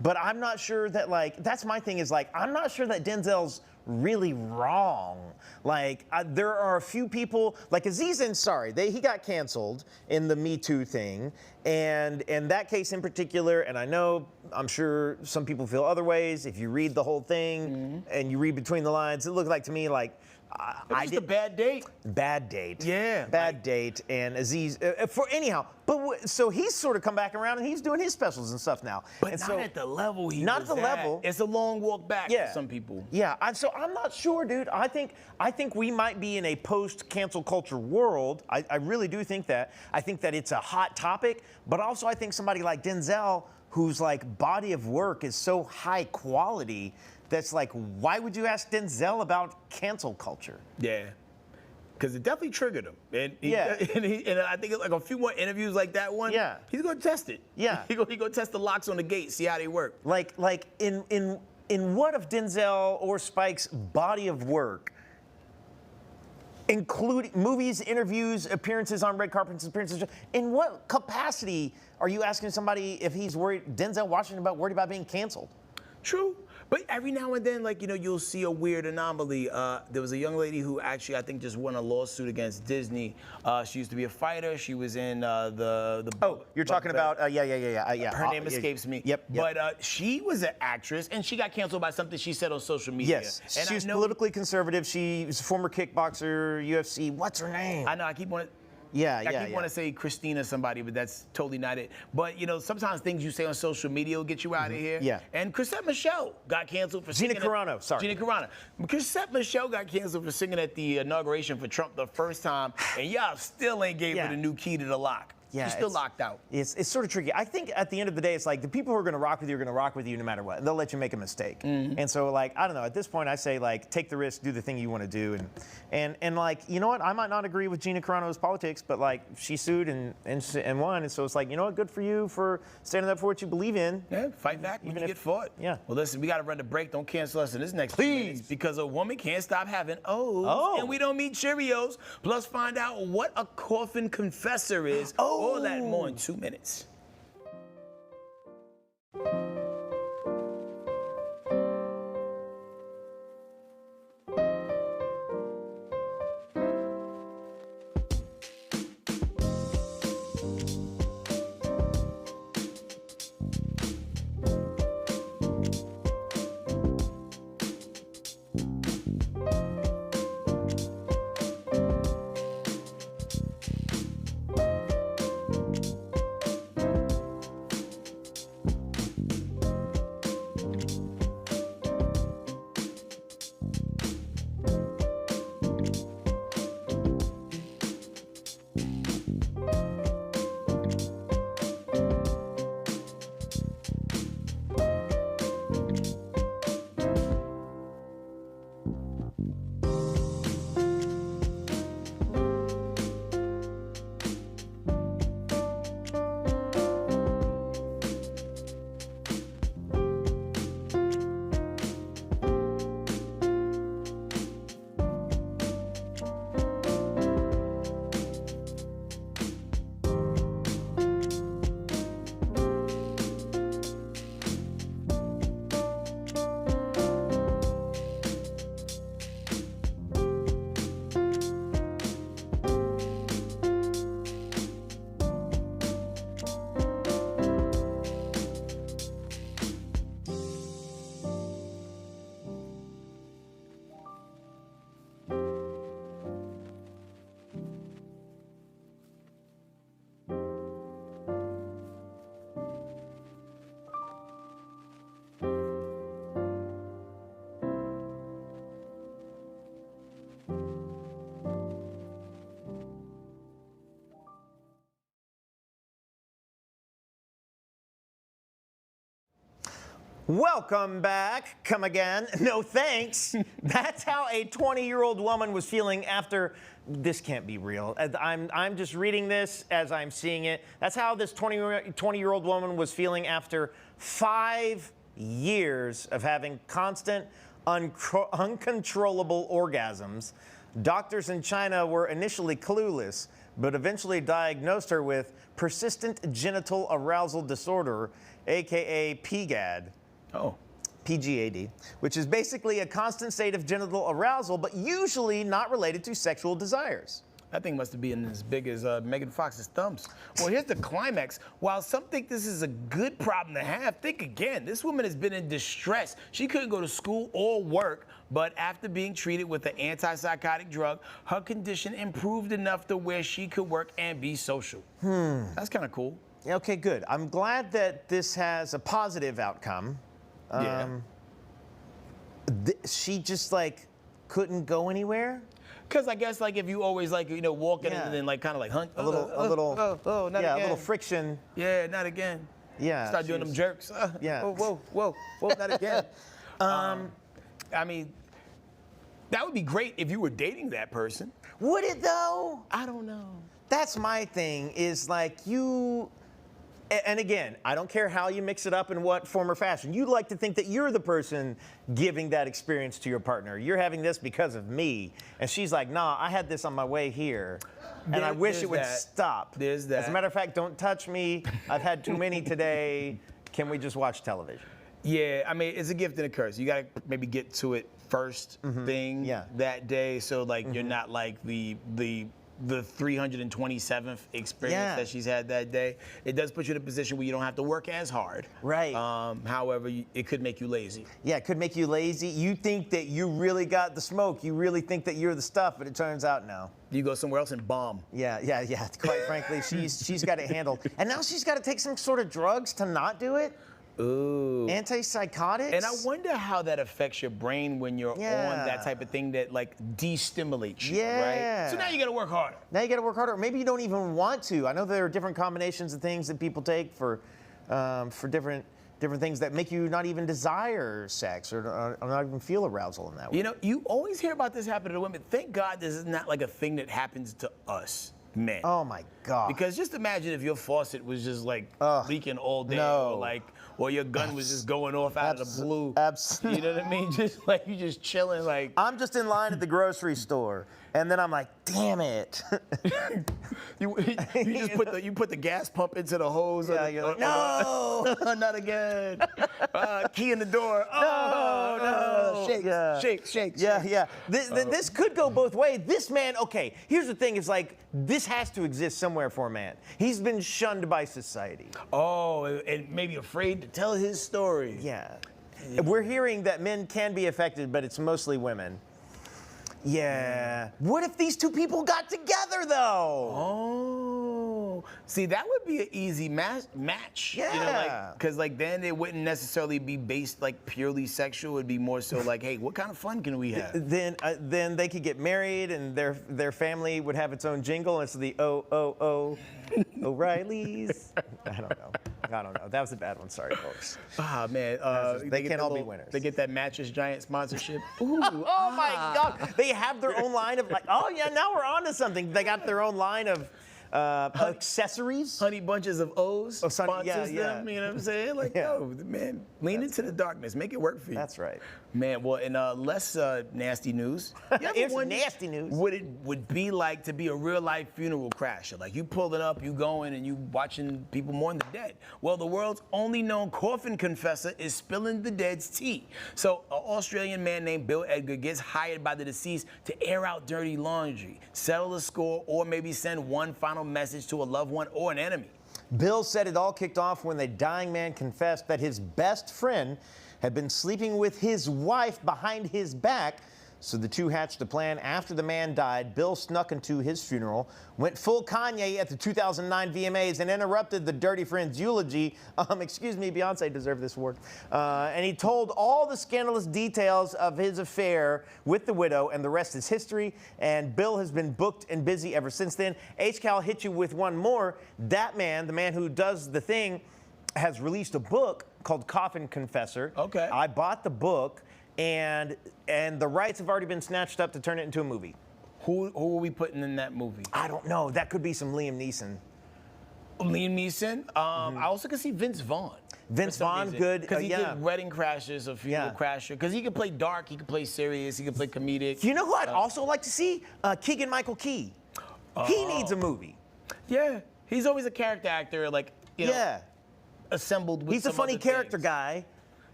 But I'm not sure that, like, that's my thing is, like, I'm not sure that Denzel's really wrong. Like, there are a few people, like Aziz Ansari, he got canceled in the Me Too thing. And in that case in particular, and I'm sure some people feel other ways. If you read the whole thing and you read between the lines, it looked like to me like, I did a bad date. Bad date. Yeah. Bad date. And Aziz, so he's sort of come back around and he's doing his specials and stuff now. But and not so, at the level he not was at the level. It's a long walk back for some people. Yeah. So I'm not sure, dude. I think we might be in a post-cancel culture world. I really do think that. I think that it's a hot topic, but also I think somebody like Denzel, whose like body of work is so high quality, that's like, why would you ask Denzel about cancel culture? Yeah. Because it definitely triggered him. And and I think like a few more interviews like that one, he's going to test it. Yeah. He's going to test the locks on the gate, see how they work. Like in what of Denzel or Spike's body of work, including movies, interviews, appearances on red carpets, in what capacity are you asking somebody if he's worried, Denzel Washington, worried about being canceled? True. But every now and then, like, you know, you'll see a weird anomaly. There was a young lady who actually, I think, just won a lawsuit against Disney. She used to be a fighter. She was in the. Oh, you're talking about, yeah. Her name escapes me. Yep. But she was an actress, and she got canceled by something she said on social media. Yes. And She's politically conservative. She's a former kickboxer, UFC. What's her name? I know. I keep wanting. I keep wanting to say Christina somebody, but that's totally not it. But, you know, sometimes things you say on social media will get you out of here. Yeah. And Chrisette Michelle got canceled for Gina singing. Carano, sorry. Gina Carano. Chrisette Michelle got canceled for singing at the inauguration for Trump the first time, and y'all still ain't gave her the new key to the lock. Yeah, She's still locked out. It's sort of tricky. I think at the end of the day, it's like the people who are going to rock with you are going to rock with you no matter what. They'll let you make a mistake. And so, like, I don't know. At this point, I say, like, take the risk, do the thing you want to do. And like, you know what? I might not agree with Gina Carano's politics, but, like, she sued and won. And so it's like, you know what? Good for you for standing up for what you believe in. Yeah, fight back when you get fought. Yeah. Well, listen, we got to run the break. Don't cancel us in this next 2 minutes because a woman can't stop having O's. And we don't meet Cheerios. Plus, find out what a coffin confessor is. All that and more in 2 minutes. Welcome back. Come again. No thanks. That's how a 20-year-old woman was feeling after. This can't be real. I'm just reading this as I'm seeing it. That's how this 20-year-old woman was feeling after 5 years of having constant, uncontrollable orgasms. Doctors in China were initially clueless, but eventually diagnosed her with persistent genital arousal disorder, aka PGAD. Oh. PGAD, which is basically a constant state of genital arousal, but usually not related to sexual desires. That thing must have been as big as Megan Fox's thumbs. Well, here's the climax. While some think this is a good problem to have, think again. This woman has been in distress. She couldn't go to school or work, but after being treated with an antipsychotic drug, her condition improved enough to where she could work and be social. That's kind of cool. Okay, good. I'm glad that this has a positive outcome. She just like couldn't go anywhere. Cause I guess like if you always like walking and then like kind of like hunt a little not again. A little friction. Yeah, not again. Yeah. Start doing them jerks. Yeah. Whoa, not again. I mean, that would be great if you were dating that person. Would it though? I don't know. That's my thing. Is like you. And again, I don't care how you mix it up in what form or fashion. You like to think that you're the person giving that experience to your partner. You're having this because of me. And she's like, nah, I had this on my way here. And I wish it would stop. There's that. As a matter of fact, don't touch me. I've had too many today. Can we just watch television? Yeah, I mean, it's a gift and a curse. You got to maybe get to it first thing that day. So, like, you're not like the 327th experience that she's had that day. It does put you in a position where you don't have to work as hard. Right. However, it could make you lazy. Yeah, it could make you lazy. You think that you really got the smoke. You really think that you're the stuff, but it turns out no. You go somewhere else and bomb. Yeah. Quite frankly, she's got it handled. And now she's got to take some sort of drugs to not do it? Ooh. Antipsychotics? And I wonder how that affects your brain when you're on that type of thing that like de-stimulates you, right? So now you gotta work harder. Now you gotta work harder. Maybe you don't even want to. I know there are different combinations of things that people take for different things that make you not even desire sex or not even feel arousal in that way. You know, you always hear about this happening to women. Thank God this is not like a thing that happens to us men. Oh my God. Because just imagine if your faucet was just like leaking all day, or your gun was just going off out of the blue. Absolutely. You know what I mean? Just like you just chilling, like I'm just in line at the grocery store, and then I'm like, damn it. you just put the gas pump into the hose. Yeah, you're like, no, not again. Key in the door. No. Shake. Yeah. This could go both ways. This man, okay, here's the thing, is like, this has to exist somewhere for a man. He's been shunned by society. Oh, and maybe afraid to tell his story. Yeah. We're hearing that men can be affected, but it's mostly women. Yeah. What if these two people got together, though? Oh. See, that would be an easy match. Yeah. You know, like, because like then it wouldn't necessarily be based like purely sexual. It'd be more so like, hey, what kind of fun can we have? Then they could get married, and their family would have its own jingle. It's the O'Reillys. I don't know. That was a bad one. Sorry, folks. Ah, man. They can't all be winners. They get that Mattress Giant sponsorship. Ooh, oh my God. They have their own line of like, oh yeah, now we're on to something. They got their own line of accessories. Honey Bunches of O's sponsors yeah. them. You know what I'm saying? Like, yo, man, lean into the darkness. Make it work for you. That's right. Man, well, in less nasty news. It's nasty news. What it would be like to be a real life funeral crasher. Like you pulling up, you going, and you watching people mourn the dead. Well, the world's only known coffin confessor is spilling the dead's tea. So an Australian man named Bill Edgar gets hired by the deceased to air out dirty laundry, settle a score, or maybe send one final message to a loved one or an enemy. Bill said it all kicked off when the dying man confessed that his best friend had been sleeping with his wife behind his back. So the two hatched a plan. After the man died, Bill snuck into his funeral, went full Kanye at the 2009 VMAs, and interrupted the dirty friend's eulogy. Excuse me, Beyonce deserved this award. And he told all the scandalous details of his affair with the widow, and the rest is history. And Bill has been booked and busy ever since then. H-Cal hit you with one more. That man, the man who does the thing, has released a book called Coffin Confessor. Okay. I bought the book, and the rights have already been snatched up to turn it into a movie. Who are we putting in that movie? I don't know. That could be some Liam Neeson. Liam Neeson. I also could see Vince Vaughn. Vince Vaughn, good. Because he yeah. did Wedding Crashers, a Funeral Crasher. Because he could play dark, he could play serious, he could play comedic. You know who I'd also like to see? Keegan-Michael Key. He needs a movie. Yeah, he's always a character actor, like, you know, assembled with He's a some funny other character things. guy,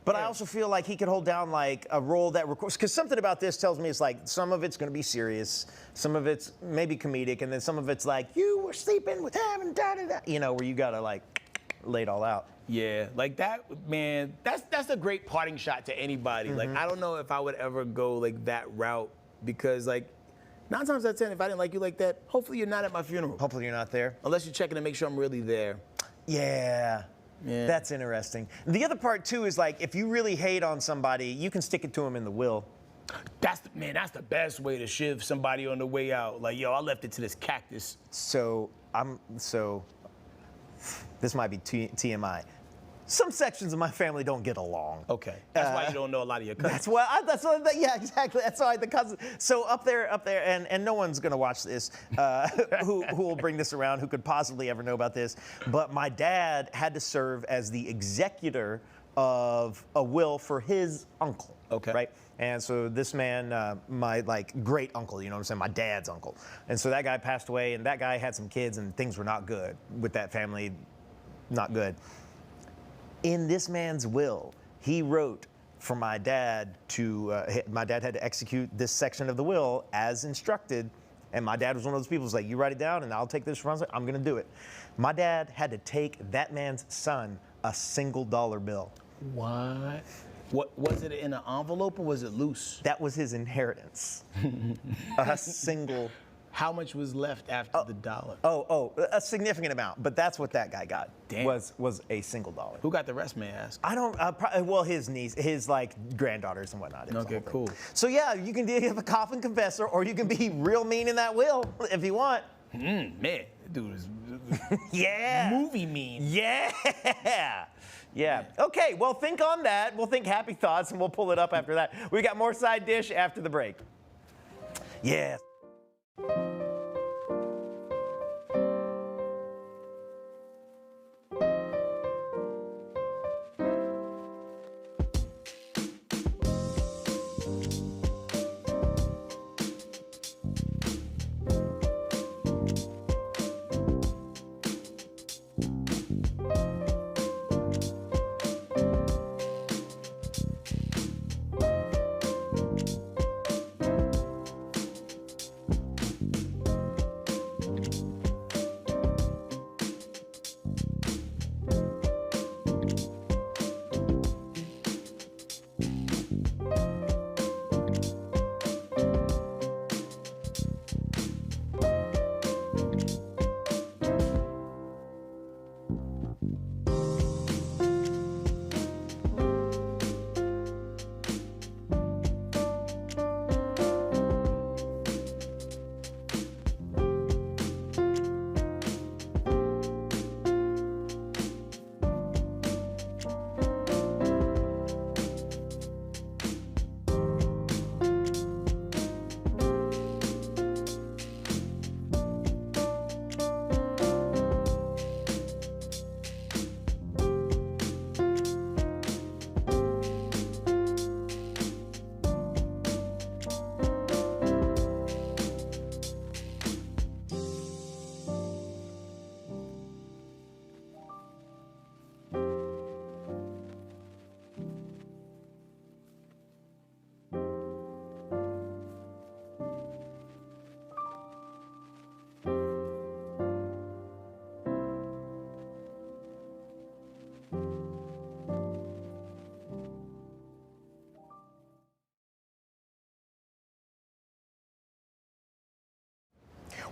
but I also feel like he could hold down like a role that records. Because something about this tells me it's like some of it's going to be serious, some of it's maybe comedic, and then some of it's like you were sleeping with him and da da da. You know, where you got to like lay it all out. Yeah, like that, man, that's a great parting shot to anybody. Like, I don't know if I would ever go like that route because like 9 times out of 10, if I didn't like you like that, hopefully you're not at my funeral. Hopefully you're not there. Unless you're checking to make sure I'm really there. Yeah. That's interesting. The other part too is like if you really hate on somebody, you can stick it to them in the will. That's the best way to shiv somebody on the way out. Like, yo, I left it to this cactus. So this might be TMI. Some sections of my family don't get along. Okay, that's why you don't know a lot of your cousins. Yeah, exactly. That's why the cousins. So up there, and no one's gonna watch this. Who will bring this around? Who could possibly ever know about this? But my dad had to serve as the executor of a will for his uncle. Okay. Right. And so this man, my like great uncle, you know what I'm saying, my dad's uncle, and so that guy passed away, and that guy had some kids, and things were not good with that family. Not good. In this man's will, he wrote for my dad to, my dad had to execute this section of the will as instructed. And my dad was one of those people who's like, you write it down and I'll take this responsibility. I'm going to do it. My dad had to take that man's son a $1 bill. What? What was it in an envelope or was it loose? That was his inheritance. A single. How much was left after the dollar? A significant amount, but that's what that guy got. Damn. Was a $1. Who got the rest, may I ask? I don't. Well, his niece, his like granddaughters and whatnot. Okay, cool. So yeah, you can have a coffin confessor, or you can be real mean in that will if you want. Man, that dude is yeah, movie mean. Yeah. Yeah. Okay. Well, think on that. We'll think happy thoughts, and we'll pull it up after that. We got more side dish after the break. Yeah.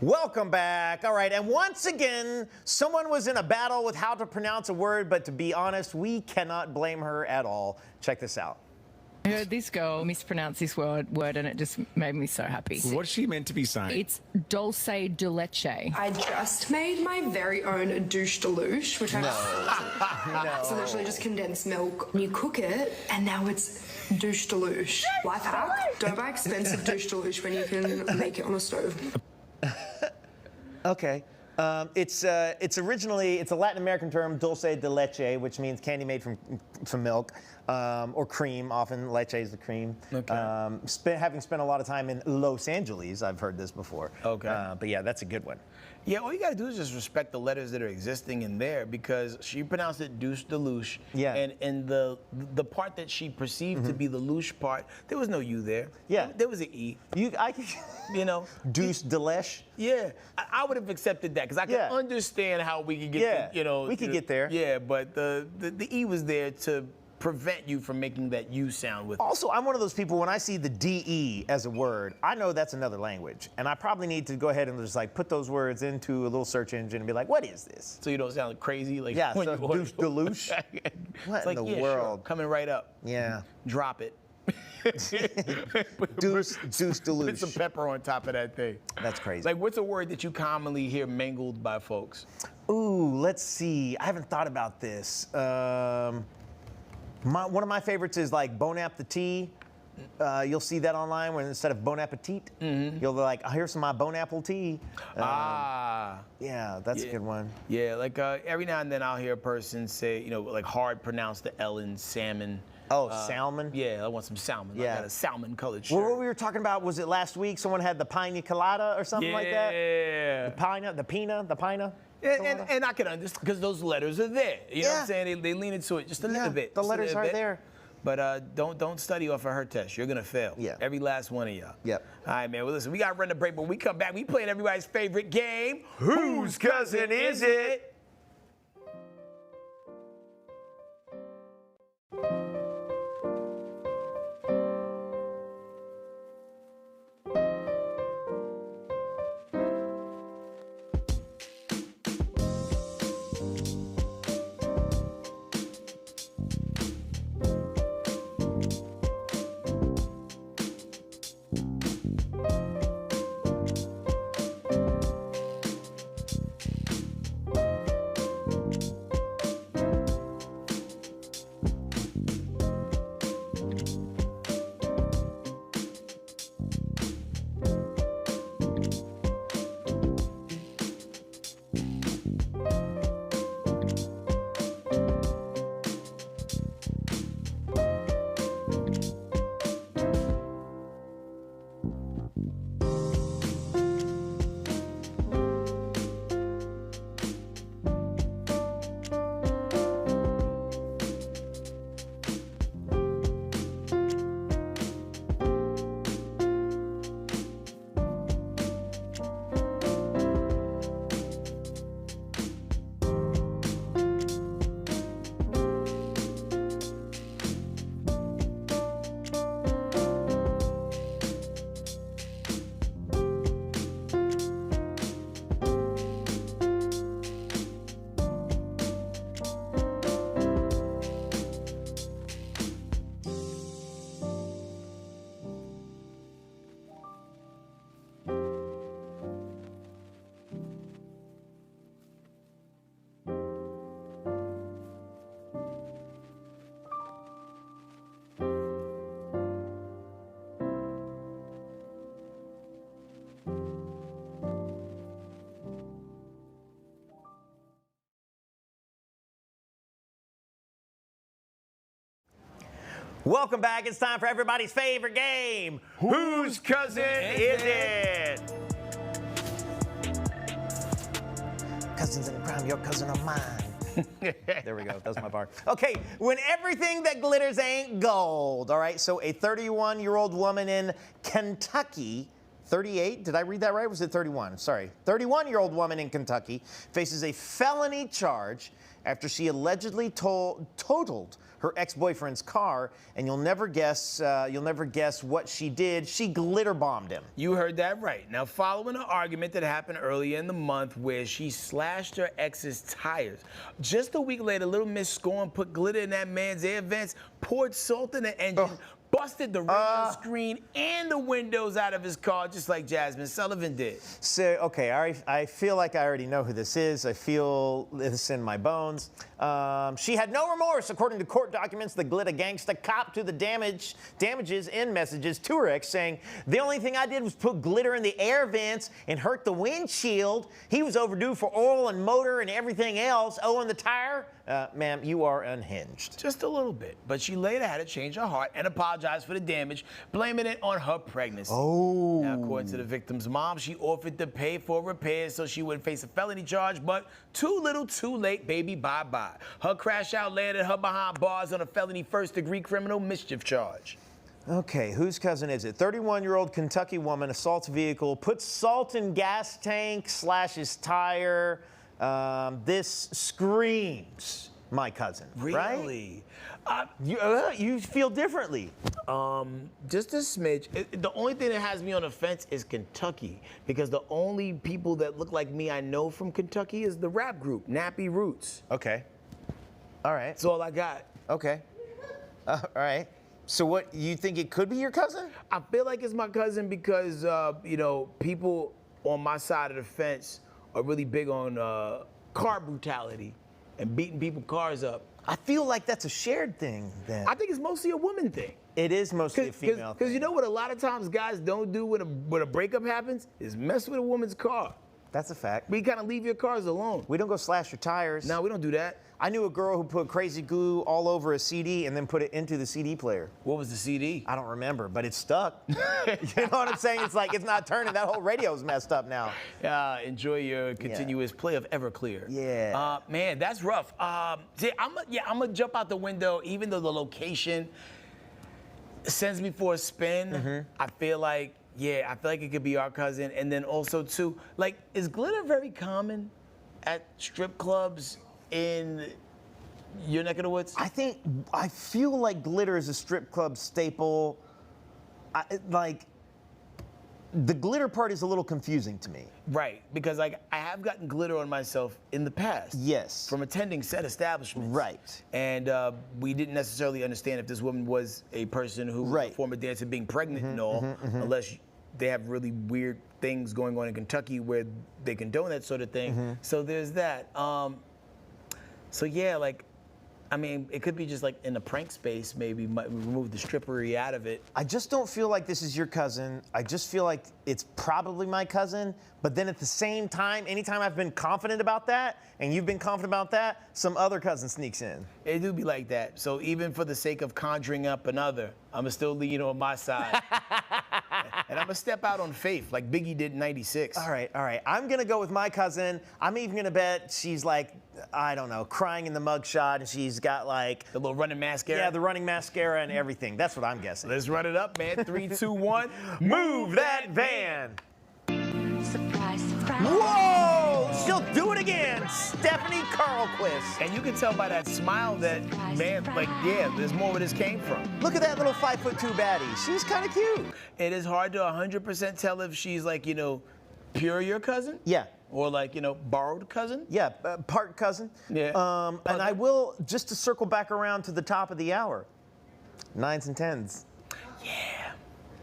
Welcome back. All right, and once again, someone was in a battle with how to pronounce a word, but to be honest, we cannot blame her at all. Check this out. I heard this girl mispronounce this word and it just made me so happy. What's she meant to be saying? It's dulce de leche. I just made my very own douche de louche, which No. It's literally just condensed milk. You cook it, and now it's douche de louche. Life hack: don't buy expensive douche de louche when you can make it on a stove. Okay. It's originally a Latin American term, dulce de leche, which means candy made from milk or cream. Often leche is the cream. Okay. Having spent a lot of time in Los Angeles, I've heard this before. Okay. But yeah, that's a good one. Yeah, all you gotta do is just respect the letters that are existing in there, because she pronounced it douche de louche. Yeah. And the part that she perceived to be the louche part, there was no U there. Yeah. There was an E. You know. Douche de leche. Yeah. I would have accepted that, because I can understand how we could get we could get there. Yeah, but the E was there to prevent you from making that U sound with it. Also, I'm one of those people, when I see the DE as a word, I know that's another language. And I probably need to go ahead and just like put those words into a little search engine and be like, what is this? So you don't sound crazy? Like, yeah, when so you douche de louche. What in the Sure, world? coming right up. Yeah. Drop it. Douche de louche. Put some pepper on top of that thing. That's crazy. Like, what's a word that you commonly hear mangled by folks? Ooh, let's see. I haven't thought about this. One of my favorites is like bon appetit. You'll see that online when instead of bon appetit, you'll be like, here's some of my bon apple tea. Yeah, that's a good one. Yeah, like every now and then I'll hear a person say, like hard pronounce the L in salmon. Oh, salmon? Yeah, I want some salmon. Yeah. I got a salmon colored shirt. Well, what we were talking about, was it last week? Someone had the pina colada or something like that? Yeah. The pina. And I can understand, because those letters are there. You know what I'm saying? They lean into it just a little bit. The letters are there. But don't study off of her test. You're going to fail. Yeah. Every last one of y'all. Yep. All right, man. Well, listen, we got to run the break, but when we come back, we playing everybody's favorite game. Whose cousin is it? Welcome back. It's time for everybody's favorite game. Whose cousin is it? Cousins in crime, your cousin or mine. There we go. That's my bar. Okay, when everything that glitters ain't gold. All right, so a 31-year-old woman in Kentucky, 38, did I read that right? Was it 31? Sorry. 31-year-old woman in Kentucky faces a felony charge after she allegedly totaled her ex-boyfriend's car, and you'll never guess what she did. She glitter bombed him. You heard that right. Now, following an argument that happened earlier in the month where she slashed her ex's tires, just a week later, little Miss Scorn put glitter in that man's air vents, poured salt in the engine, busted the radio screen and the windows out of his car, just like Jasmine Sullivan did. So, okay, I feel like I already know who this is. I feel this in my bones. She had no remorse, according to court documents. The glitter gangsta copped to the damages in messages to her ex, saying, "The only thing I did was put glitter in the air vents and hurt the windshield. He was overdue for oil and motor and everything else. Oh, and the tire? Ma'am, you are unhinged." Just a little bit. But she later had to change her heart and apologize for the damage, blaming it on her pregnancy. Oh. Now, according to the victim's mom, she offered to pay for repairs so she wouldn't face a felony charge, but too little, too late, baby, bye-bye. Her crash out landed her behind bars on a felony first-degree criminal mischief charge. Okay, whose cousin is it? 31-year-old Kentucky woman assaults vehicle, puts salt in gas tank, slashes tire. This screams my cousin, right? Really? You feel differently. Just a smidge. The only thing that has me on the fence is Kentucky, because the only people that look like me I know from Kentucky is the rap group, Nappy Roots. Okay. All right. That's all I got. Okay. All right. So what, you think it could be your cousin? I feel like it's my cousin because, you know, people on my side of the fence are really big on car brutality and beating people's cars up. I feel like that's a shared thing then. I think it's mostly a woman thing. It is mostly a female thing. Because you know what a lot of times guys don't do when a breakup happens is mess with a woman's car. That's a fact. We kind of leave your cars alone. We don't go slash your tires. No, we don't do that. I knew a girl who put crazy glue all over a CD and then put it into the CD player. What was the CD? I don't remember, but it stuck. You know what I'm saying? It's like, it's not turning. That whole radio's messed up now. Enjoy your continuous play of Everclear. Yeah. Man, that's rough. See, I'm gonna jump out the window, even though the location sends me for a spin. I feel like, I feel like it could be our cousin. And then also too, like, is glitter very common at strip clubs in your neck of the woods? I feel like glitter is a strip club staple. The glitter part is a little confusing to me. Right, because like I have gotten glitter on myself in the past. Yes. From attending set establishments. Right. And we didn't necessarily understand if this woman was a person who was a former dancer being pregnant and all, unless they have really weird things going on in Kentucky where they condone that sort of thing. So there's that. So yeah, like, I mean, it could be just like in the prank space, maybe remove the strippery out of it. I just don't feel like this is your cousin. I just feel like it's probably my cousin. But then at the same time, anytime I've been confident about that, and you've been confident about that, some other cousin sneaks in. It do be like that. So even for the sake of conjuring up another, I'ma still lean on my side. And I'm gonna step out on faith like Biggie did in '96. All right. I'm gonna go with my cousin. I'm even gonna bet she's like, I don't know, crying in the mugshot, and she's got like the little running mascara. Yeah, the running mascara and everything. That's what I'm guessing. Let's run it up, man. 3, 2, 1. Move that van. Surprise, surprise. Whoa! She'll do it again. Stephanie Carlquist. And you can tell by that smile that, man, like, yeah, there's more where this came from. Look at that little 5'2" baddie. She's kind of cute. It is hard to 100% tell if she's like, you know, pure your cousin. Yeah. Or like, you know, borrowed cousin. Yeah, part cousin. Yeah. And I will, just to circle back around to the top of the hour, 9s and 10s. Yeah.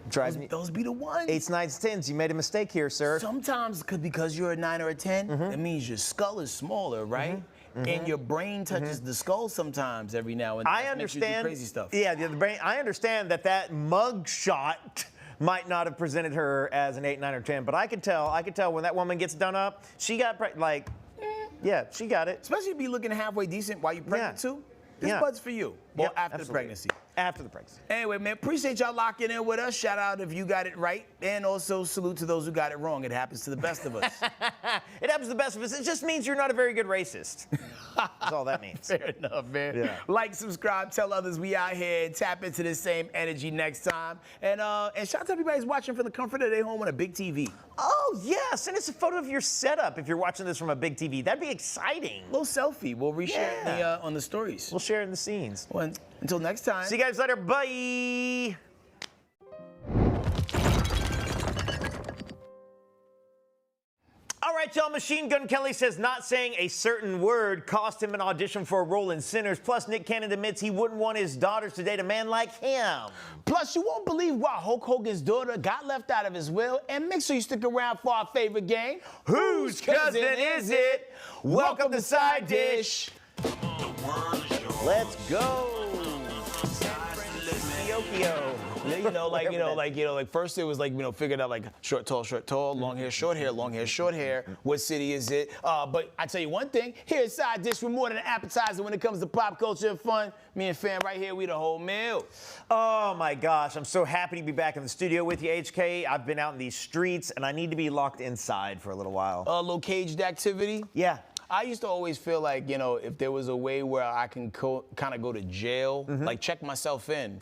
Drives me. Those be the ones. 8s, 9s, 10s. You made a mistake here, sir. Sometimes, because you're a 9 or a 10, it means your skull is smaller, right? And your brain touches the skull sometimes every now and then. I understand. Makes you do crazy stuff. Yeah, the brain. I understand that mug shot might not have presented her as an 8, 9, or 10, but I could tell when that woman gets done up, she got yeah, she got it. Especially if you looking halfway decent while you're pregnant too. This bud's for you. Well, after the pregnancy. After the pregnancy. Anyway, man, appreciate y'all locking in with us. Shout out if you got it right. And also salute to those who got it wrong. It happens to the best of us. It happens to the best of us. It just means you're not a very good racist. That's all that means. Fair enough, man. Yeah. Like, subscribe, tell others we out here. Tap into the same energy next time. And shout out to everybody who's watching from the comfort of their home on a big TV. Oh, yeah. Send us a photo of your setup if you're watching this from a big TV. That'd be exciting. A little selfie. We'll reshare it on the stories. We'll share it in the scenes. Well, until next time. See you guys later. Bye. All right, y'all. Machine Gun Kelly says not saying a certain word cost him an audition for a role in Sinners. Plus, Nick Cannon admits he wouldn't want his daughters to date a man like him. Plus, you won't believe why Hulk Hogan's daughter got left out of his will. And make sure you stick around for our favorite game. Whose cousin is it? Welcome to Side Dish. Let's go. Pinocchio. Yeah, like first it was figured out like short, tall, long hair, short hair. What city is it? But I tell you one thing, here at Side Dish, we're more than an appetizer when it comes to pop culture and fun. Me and Fam right here, we the whole meal. Oh my gosh, I'm so happy to be back in the studio with you, HK. I've been out in these streets and I need to be locked inside for a little while. A little caged activity? Yeah. I used to always feel like, if there was a way where I can kind of go to jail, like check myself in.